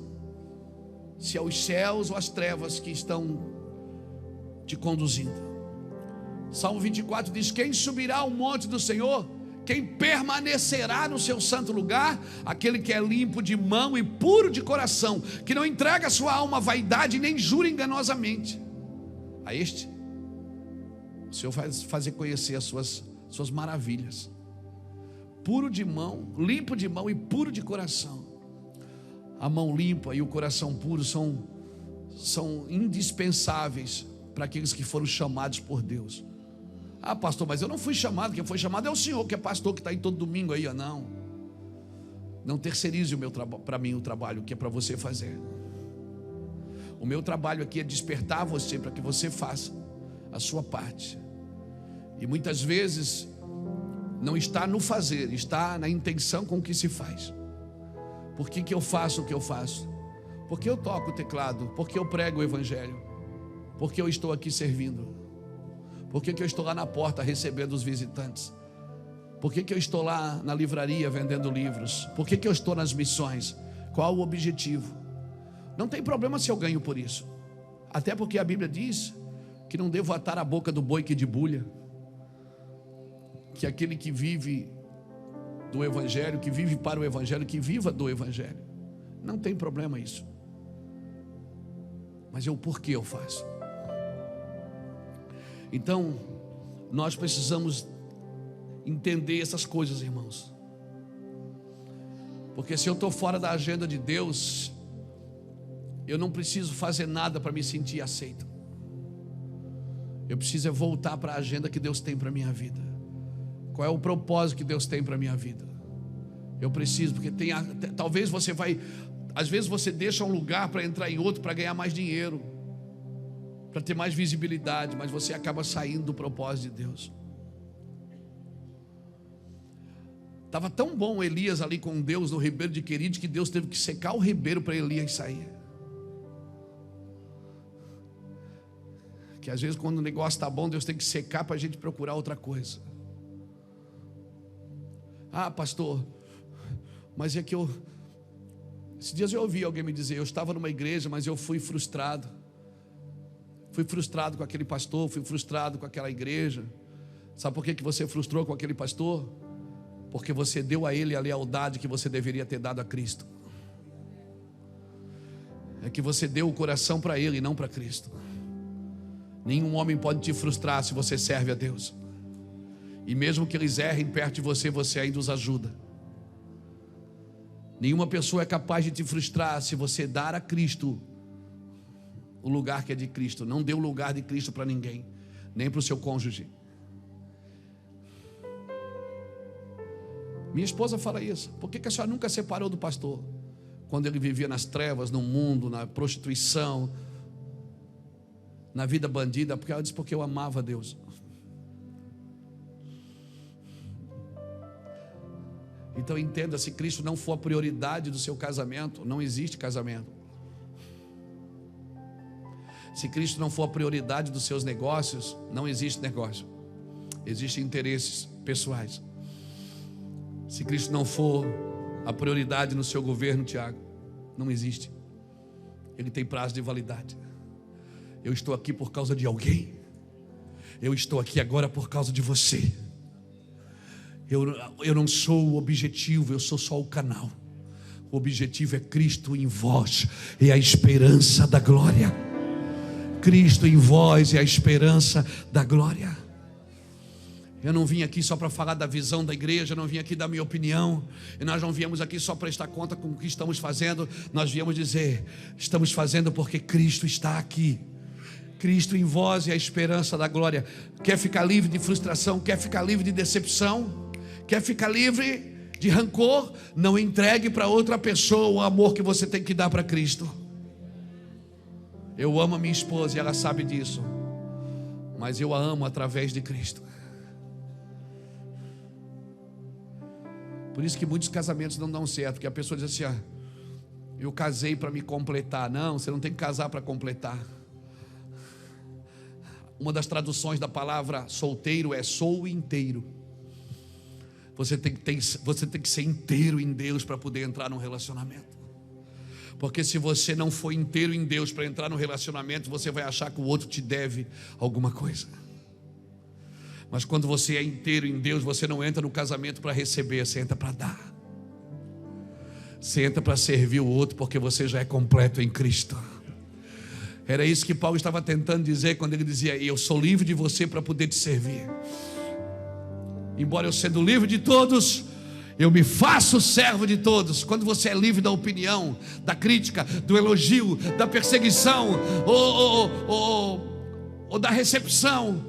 Se é os céus ou as trevas que estão te conduzindo. Salmo 24 diz: quem subirá ao monte do Senhor? Quem permanecerá no seu santo lugar? Aquele que é limpo de mão e puro de coração, que não entrega a sua alma à vaidade nem jura enganosamente. A este O Senhor vai fazer conhecer as suas maravilhas. Puro de mão, limpo de mão e puro de coração. A mão limpa e o coração puro são indispensáveis para aqueles que foram chamados por Deus. Ah, pastor, mas eu não fui chamado. Quem foi chamado é o Senhor, que é pastor, que está aí todo domingo aí. Não terceirize para mim o trabalho que é para você fazer. O meu trabalho aqui é despertar você para que você faça a sua parte. E muitas vezes não está no fazer, está na intenção com que se faz. Por que eu faço o que eu faço? Porque eu toco o teclado, porque eu prego o evangelho, porque eu estou aqui servindo, porque eu estou lá na porta recebendo os visitantes, porque eu estou lá na livraria vendendo livros, porque eu estou nas missões. Qual o objetivo? Não tem problema se eu ganho por isso, até porque a Bíblia diz que não devo atar a boca do boi que debulha, que aquele que vive do evangelho, que vive para o evangelho, que viva do evangelho. Não tem problema isso. Mas o porquê eu faço. Então, nós precisamos entender essas coisas, irmãos. Porque se eu estou fora da agenda de Deus, eu não preciso fazer nada para me sentir aceito. Eu preciso voltar para a agenda que Deus tem para a minha vida. Qual é o propósito que Deus tem para a minha vida? Eu preciso, porque talvez você vai, às vezes você deixa um lugar para entrar em outro, para ganhar mais dinheiro, para ter mais visibilidade, mas você acaba saindo do propósito de Deus. Estava tão bom Elias ali com Deus no ribeiro de Querite, que Deus teve que secar o ribeiro para Elias sair. Que às vezes quando o negócio está bom, Deus tem que secar para a gente procurar outra coisa. Ah, pastor, mas é que esses dias eu ouvi alguém me dizer, eu estava numa igreja, mas eu fui frustrado. Fui frustrado com aquele pastor, fui frustrado com aquela igreja. Sabe por que você frustrou com aquele pastor? Porque você deu a ele a lealdade que você deveria ter dado a Cristo. É que você deu o coração para ele e não para Cristo. Nenhum homem pode te frustrar se você serve a Deus. E mesmo que eles errem perto de você, você ainda os ajuda. Nenhuma pessoa é capaz de te frustrar se você dar a Cristo o lugar que é de Cristo. Não dê o lugar de Cristo para ninguém, nem para o seu cônjuge. Minha esposa fala isso. Por que a senhora nunca separou do pastor? Quando ele vivia nas trevas, no mundo, na prostituição, na vida bandida. Porque ela disse, porque eu amava Deus. Então entenda, se Cristo não for a prioridade do seu casamento, não existe casamento. Se Cristo não for a prioridade dos seus negócios, não existe negócio. Existem interesses pessoais. Se Cristo não for a prioridade no seu governo, Tiago, não existe. Ele tem prazo de validade. Eu estou aqui por causa de alguém. Eu estou aqui agora por causa de você. Eu não sou o objetivo, eu sou só o canal. O objetivo é Cristo em vós e a esperança da glória. Cristo em vós e a esperança da glória. Eu não vim aqui só para falar da visão da igreja, eu não vim aqui dar minha opinião, e nós não viemos aqui só prestar conta com o que estamos fazendo. Nós viemos dizer, estamos fazendo porque Cristo está aqui. Cristo em vós e a esperança da glória. Quer ficar livre de frustração? Quer ficar livre de decepção? Quer ficar livre de rancor? Não entregue para outra pessoa o amor que você tem que dar para Cristo. Eu amo a minha esposa e ela sabe disso, mas eu a amo através de Cristo. Por isso que muitos casamentos não dão certo, porque a pessoa diz assim, eu casei para me completar. Não, você não tem que casar para completar. Uma das traduções da palavra solteiro é sou inteiro. Você tem que ser inteiro em Deus para poder entrar num relacionamento. Porque se você não for inteiro em Deus para entrar no relacionamento, você vai achar que o outro te deve alguma coisa. Mas quando você é inteiro em Deus, você não entra no casamento para receber, você entra para dar. Você entra para servir o outro, porque você já é completo em Cristo. Era isso que Paulo estava tentando dizer quando ele dizia: eu sou livre de você para poder te servir. Embora eu sendo livre de todos, eu me faço servo de todos. Quando você é livre da opinião, da crítica, do elogio, da perseguição ou da recepção,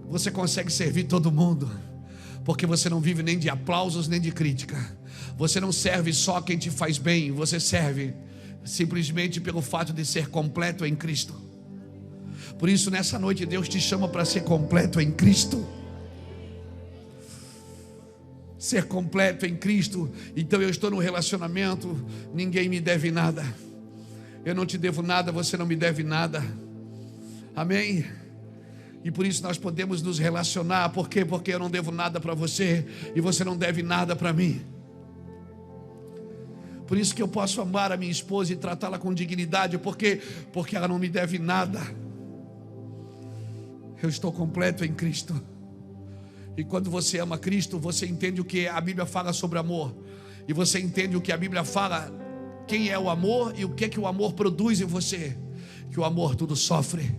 você consegue servir todo mundo, porque você não vive nem de aplausos nem de crítica. Você não serve só quem te faz bem, você serve simplesmente pelo fato de ser completo em Cristo. Por isso nessa noite Deus te chama para ser completo em Cristo. Ser completo em Cristo. Então eu estou no relacionamento, ninguém me deve nada, eu não te devo nada, você não me deve nada. Amém? E por isso nós podemos nos relacionar. Por quê? Porque eu não devo nada para você e você não deve nada para mim. Por isso que eu posso amar a minha esposa e tratá-la com dignidade. Porque ela não me deve nada. Eu estou completo em Cristo. E quando você ama Cristo, você entende o que a Bíblia fala sobre amor. E você entende o que a Bíblia fala, quem é o amor e o que é que o amor produz em você. Que o amor tudo sofre,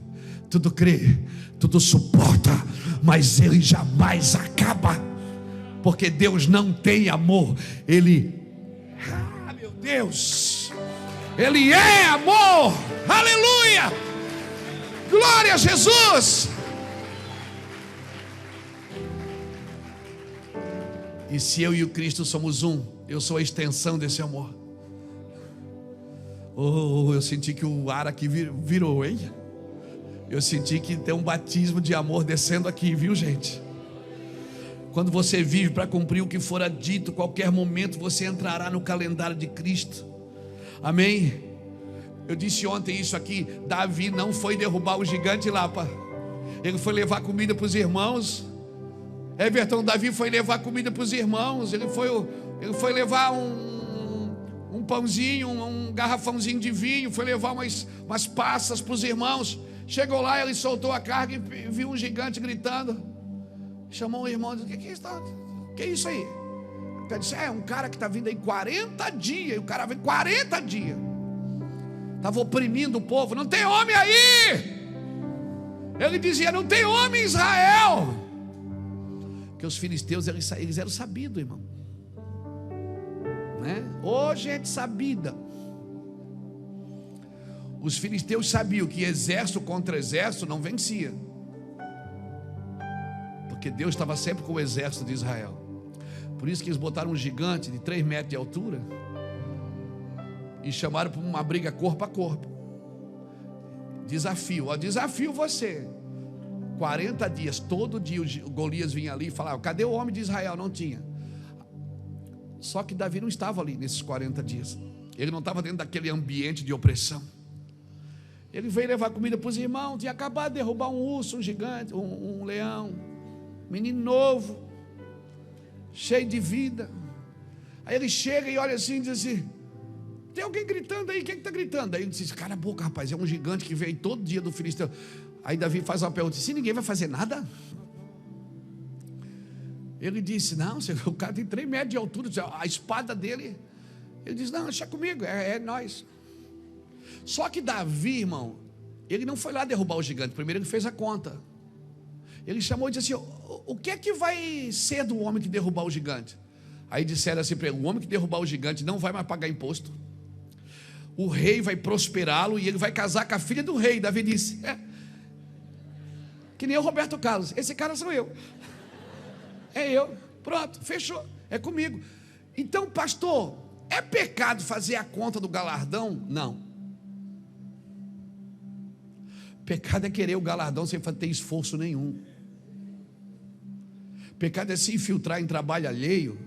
tudo crê, tudo suporta, mas ele jamais acaba. Porque Deus não tem amor. Meu Deus, Ele é amor. Aleluia, glória a Jesus. E se eu e o Cristo somos um, eu sou a extensão desse amor. Oh, eu senti que o ar aqui virou, hein? Eu senti que tem um batismo de amor descendo aqui, viu, gente? Quando você vive para cumprir o que fora dito, qualquer momento você entrará no calendário de Cristo. Amém? Eu disse ontem isso aqui. Davi não foi derrubar o gigante lá, pá. Ele foi levar comida para os irmãos. Everton, Davi foi levar comida para os irmãos. Ele foi levar um pãozinho, um garrafãozinho de vinho. Foi levar umas passas para os irmãos. Chegou lá, ele soltou a carga e viu um gigante gritando. Chamou o irmão e disse: que é isso aí? O cara disse: é um cara que está vindo aí 40 dias. E o cara vem 40 dias. Estava oprimindo o povo. Não tem homem aí. Ele dizia: não tem homem em Israel. Porque os filisteus eles eram sabidos, irmão, né? Ô, gente sabida. Os filisteus sabiam que exército contra exército não vencia, porque Deus estava sempre com o exército de Israel. Por isso que eles botaram um gigante de 3 metros de altura e chamaram para uma briga corpo a corpo. Desafio, ó, desafio você. 40 dias, todo dia o Golias vinha ali e falava: cadê o homem de Israel? Não tinha. Só que Davi não estava ali nesses 40 dias. Ele não estava dentro daquele ambiente de opressão. Ele veio levar comida para os irmãos. Tinha acabado de derrubar um urso, um gigante, um leão. Menino novo, cheio de vida. Aí ele chega e olha assim e diz assim: tem alguém gritando aí? Quem está gritando? Aí ele diz: cala a boca, rapaz, é um gigante que veio todo dia do filisteu. Aí Davi faz uma pergunta: se ninguém vai fazer nada? Ele disse: não, o cara tem 3 metros de altura, a espada dele. Ele diz: não, deixa comigo, é nós. Só que Davi, irmão, ele não foi lá derrubar o gigante. Primeiro ele fez a conta. Ele chamou e disse assim: o que é que vai ser do homem que derrubar o gigante? Aí disseram assim para ele: o homem que derrubar o gigante não vai mais pagar imposto. O rei vai prosperá-lo e ele vai casar com a filha do rei. Davi disse: que nem o Roberto Carlos, esse cara sou eu. É eu, pronto, fechou, é comigo. Então, pastor, é pecado fazer a conta do galardão? Não. Pecado é querer o galardão sem ter esforço nenhum. Pecado é se infiltrar em trabalho alheio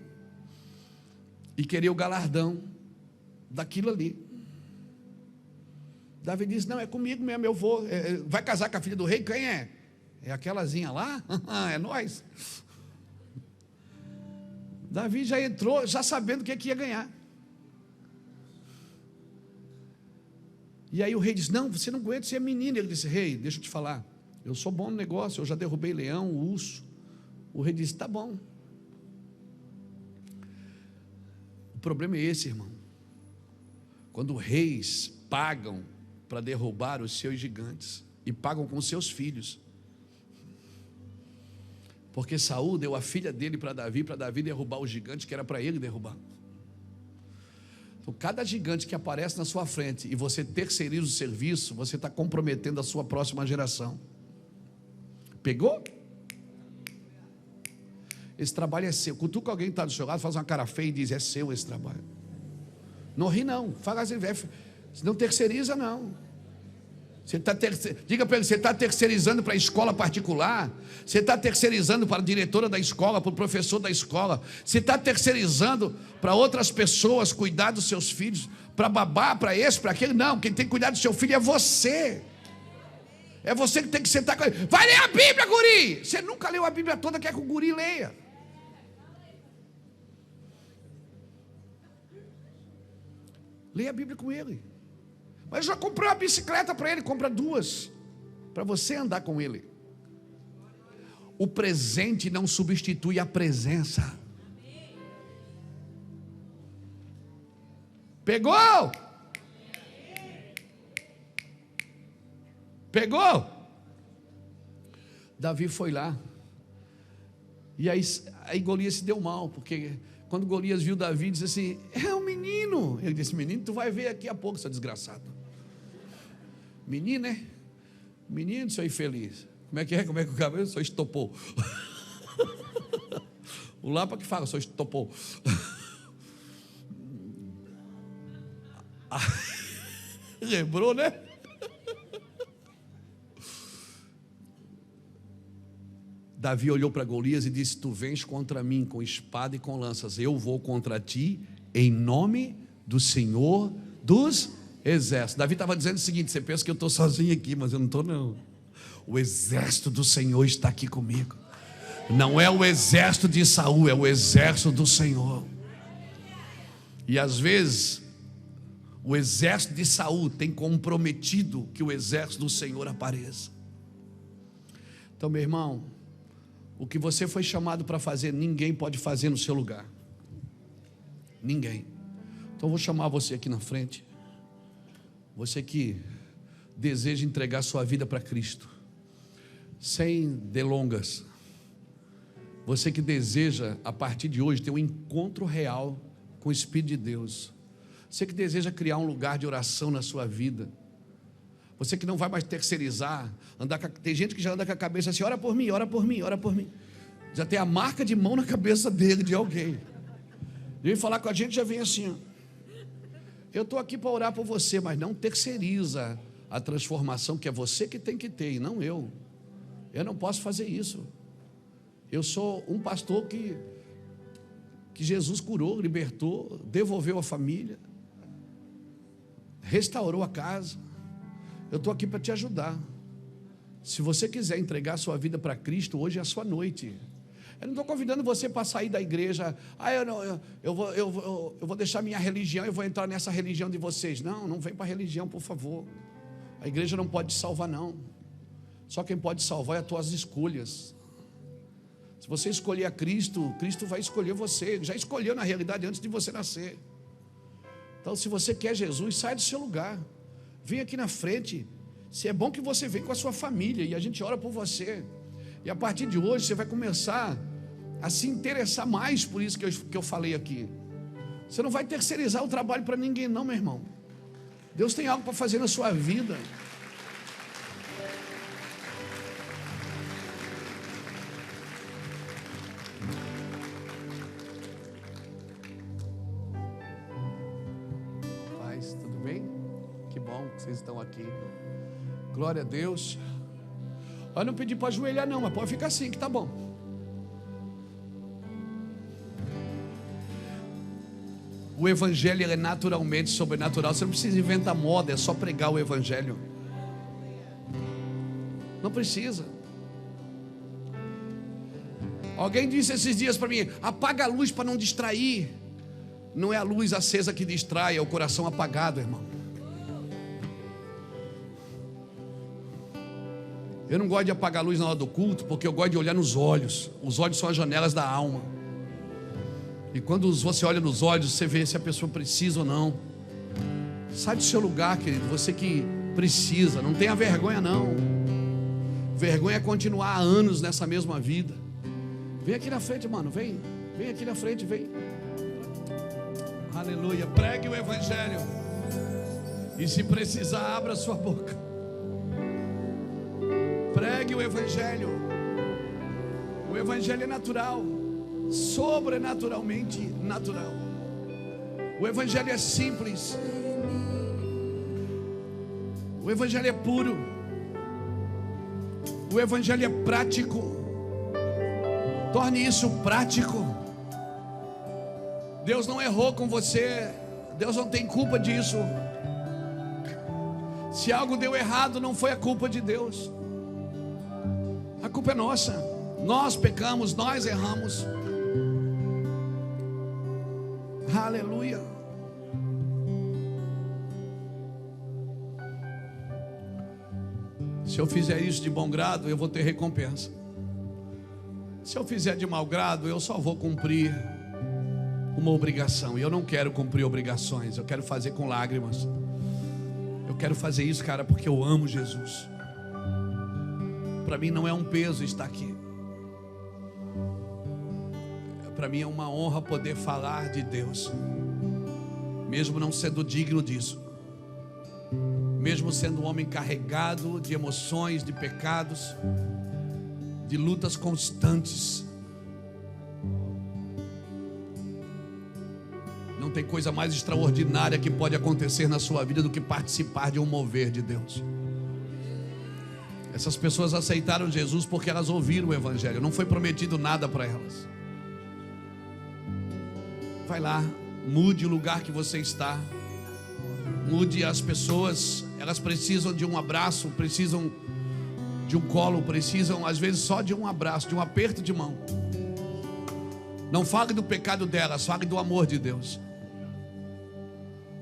e querer o galardão daquilo ali. Davi disse: não, é comigo mesmo, eu vou. Vai casar com a filha do rei? Quem é? É aquelazinha lá? É nós. Davi já entrou, já sabendo o que ia ganhar. E aí o rei disse: não, você não aguenta, você é menino. Ele disse: rei, deixa eu te falar, eu sou bom no negócio, eu já derrubei leão, urso. O rei disse: tá bom. O problema é esse, irmão. Quando reis pagam para derrubar os seus gigantes e pagam com seus filhos. Porque Saul deu a filha dele para Davi derrubar o gigante que era para ele derrubar. Então, cada gigante que aparece na sua frente e você terceiriza o serviço, você está comprometendo a sua próxima geração. Pegou? Esse trabalho é seu. Cutuca alguém que está do seu lado, faz uma cara feia e diz: é seu esse trabalho. Não ri não, fala assim, não terceiriza não. Diga para ele: você está terceirizando para a escola particular, você está terceirizando para a diretora da escola, para o professor da escola, você está terceirizando para outras pessoas cuidar dos seus filhos, para babá, para esse, para aquele. Não, quem tem que cuidar do seu filho é você. É você que tem que sentar com ele. Vai ler a Bíblia, guri. Você nunca leu a Bíblia toda, quer que o guri leia. Leia a Bíblia com ele. Mas já comprou uma bicicleta para ele, compra duas, para você andar com ele. O presente não substitui a presença. Pegou? Pegou? Davi foi lá. E aí Golias se deu mal, porque quando Golias viu Davi, disse assim: é um menino. Ele disse: menino, tu vai ver aqui a pouco, seu desgraçado. Menino, né? Menino, seu infeliz. Como é que é? Como é que o cabelo? Só estopou. O Lapa que fala, só estopou. Lembrou, né? Davi olhou para Golias e disse: tu vens contra mim com espada e com lanças, eu vou contra ti em nome do Senhor dos exércitos. Davi estava dizendo o seguinte: você pensa que eu estou sozinho aqui, mas eu não estou não. O exército do Senhor está aqui comigo. Não é o exército de Saul, é o exército do Senhor. E às vezes o exército de Saul tem comprometido que o exército do Senhor apareça. Então, meu irmão, o que você foi chamado para fazer, ninguém pode fazer no seu lugar. Ninguém. Então eu vou chamar você aqui na frente. Você que deseja entregar sua vida para Cristo, sem delongas. Você que deseja, a partir de hoje, ter um encontro real com o Espírito de Deus. Você que deseja criar um lugar de oração na sua vida. Você que não vai mais terceirizar, tem gente que já anda com a cabeça assim: ora por mim, ora por mim, ora por mim. Já tem a marca de mão na cabeça dele, de alguém. Vem falar com a gente, já vem assim: ó, eu estou aqui para orar por você, mas não terceiriza a transformação, que é você que tem que ter, e não eu. Eu não posso fazer isso. Eu sou um pastor que Jesus curou, libertou, devolveu a família, restaurou a casa. Eu estou aqui para te ajudar. Se você quiser entregar a sua vida para Cristo, hoje é a sua noite. Eu não estou convidando você para sair da igreja. Eu vou deixar minha religião, eu vou entrar nessa religião de vocês. Não, não vem para a religião, por favor. A igreja não pode te salvar, não. Só quem pode salvar é as tuas escolhas. Se você escolher a Cristo, Cristo vai escolher você. Ele já escolheu, na realidade, antes de você nascer. Então, se você quer Jesus, sai do seu lugar. Vem aqui na frente. Se é bom que você venha com a sua família e a gente ora por você. E a partir de hoje você vai começar a se interessar mais por isso que eu falei aqui. Você não vai terceirizar o trabalho para ninguém não, meu irmão. Deus tem algo para fazer na sua vida. Paz, tudo bem? Que bom que vocês estão aqui. Glória a Deus. Eu não pedi para ajoelhar não, mas pode ficar assim que tá bom. O evangelho é naturalmente sobrenatural. Você não precisa inventar moda, é só pregar o evangelho. Não precisa. Alguém disse esses dias para mim: apaga a luz para não distrair. Não é a luz acesa que distrai, é o coração apagado, irmão. Eu não gosto de apagar a luz na hora do culto, porque eu gosto de olhar nos olhos. Os olhos são as janelas da alma. E quando você olha nos olhos, você vê se a pessoa precisa ou não. Sai do seu lugar, querido. Você que Precisa, não tenha vergonha não. Vergonha é continuar há anos nessa mesma vida. Vem aqui na frente, mano, vem aqui na frente, vem. Aleluia, pregue o evangelho. E se precisar, abra sua boca. Pregue o evangelho. O evangelho é natural, sobrenaturalmente natural. O evangelho é simples. O evangelho é puro. O evangelho é prático. Torne isso prático. Deus não errou com você. Deus não tem culpa disso. Se algo deu errado, não foi a culpa de Deus. A culpa é nossa. Nós pecamos, nós erramos. Aleluia. Se eu fizer isso de bom grado, eu vou ter recompensa. Se eu fizer de mau grado, eu só vou cumprir uma obrigação. E eu não quero cumprir obrigações, eu quero fazer com lágrimas. Eu quero fazer isso, cara, porque eu amo Jesus. Para mim não é um peso estar aqui. Para mim é uma honra poder falar de Deus, mesmo não sendo digno disso, mesmo sendo um homem carregado de emoções, de pecados, de lutas constantes. Não tem coisa mais extraordinária que pode acontecer na sua vida do que participar de um mover de Deus. Essas pessoas aceitaram Jesus porque elas ouviram o evangelho. Não foi prometido nada para elas. Vai lá, mude o lugar que você está. Mude as pessoas. Elas precisam de um abraço, precisam de um colo, precisam às vezes só de um abraço, de um aperto de mão. Não fale do pecado delas, fale do amor de Deus.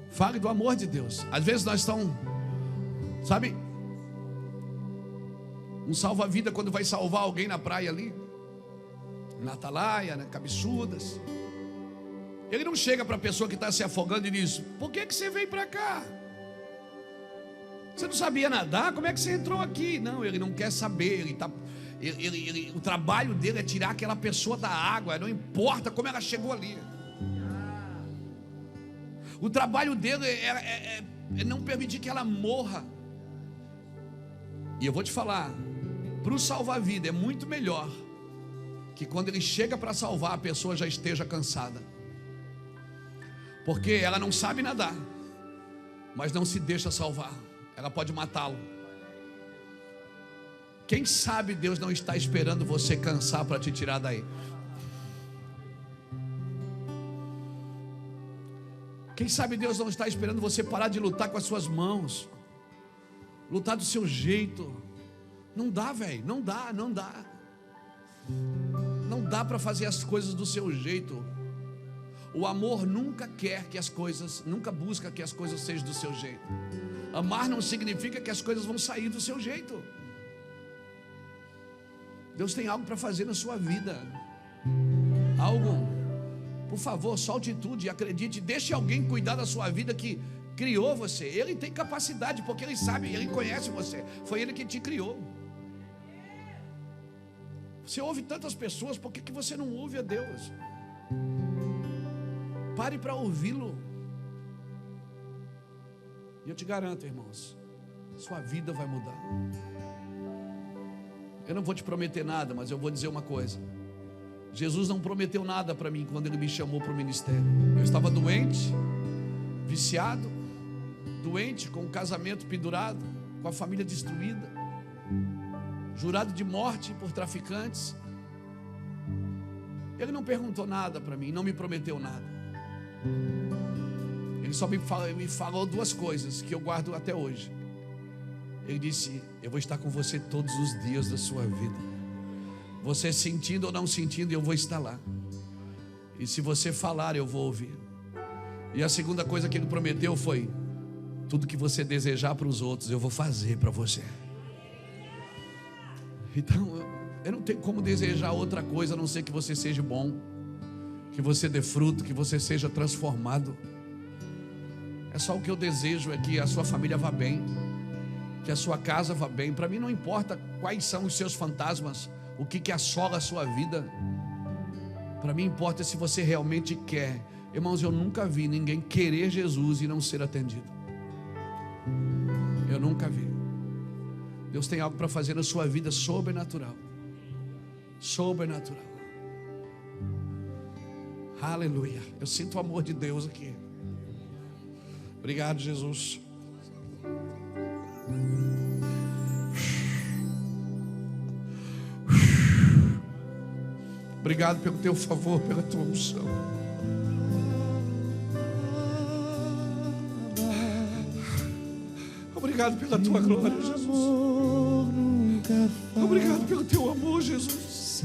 Fale do amor de Deus. Às vezes nós estamos, sabe, um salva-vida quando vai salvar alguém na praia ali, na Atalaia, né, cabeçudas. Ele não chega para a pessoa que está se afogando e diz: por que você veio para cá? Você não sabia nadar? Como é que você entrou aqui? Não, ele não quer saber. O trabalho dele é tirar aquela pessoa da água. Não importa como ela chegou ali. O trabalho dele é não permitir que ela morra. E eu vou te falar, para o salva-vida é muito melhor que quando ele chega para salvar, a pessoa já esteja cansada. Porque ela não sabe nadar, mas não se deixa salvar. Ela pode matá-lo. Quem sabe Deus não está esperando você cansar para te tirar daí. Quem sabe Deus não está esperando você parar de lutar com as suas mãos, lutar do seu jeito. Não dá, velho, não dá. Não dá para fazer as coisas do seu jeito. O amor nunca quer que as coisas, nunca busca que as coisas sejam do seu jeito. Amar não significa que as coisas vão sair do seu jeito. Deus tem algo para fazer na sua vida. Algo. Por favor, solte tudo e acredite. Deixe alguém cuidar da sua vida que criou você. Ele tem capacidade, porque ele sabe, ele conhece você. Foi ele que te criou. Você ouve tantas pessoas, por que você não ouve a Deus? Pare para ouvi-lo. E eu te garanto, irmãos, sua vida vai mudar. Eu não vou te prometer nada, mas eu vou dizer uma coisa. Jesus não prometeu nada para mim quando Ele me chamou para o ministério. Eu estava doente, viciado, doente, com o casamento pendurado, com a família destruída, jurado de morte por traficantes. Ele não perguntou nada para mim, não me prometeu nada. Ele só me falou duas coisas que eu guardo até hoje. Ele disse: eu vou estar com você todos os dias da sua vida. Você sentindo ou não sentindo, eu vou estar lá. E se você falar, eu vou ouvir. E a segunda coisa que ele prometeu foi: tudo que você desejar para os outros, eu vou fazer para você. Então, eu não tenho como desejar outra coisa a não ser que você seja bom, que você dê fruto, que você seja transformado. É só o que eu desejo, é que a sua família vá bem, que a sua casa vá bem. Para mim não importa quais são os seus fantasmas, o que assola a sua vida. Para mim importa se você realmente quer. Irmãos, eu nunca vi ninguém querer Jesus e não ser atendido. Eu nunca vi. Deus tem algo para fazer na sua vida sobrenatural. Sobrenatural. Aleluia. Eu sinto o amor de Deus aqui. Obrigado, Jesus. Obrigado pelo teu favor, pela tua unção. Obrigado pela tua glória, Jesus. Obrigado pelo teu amor, Jesus.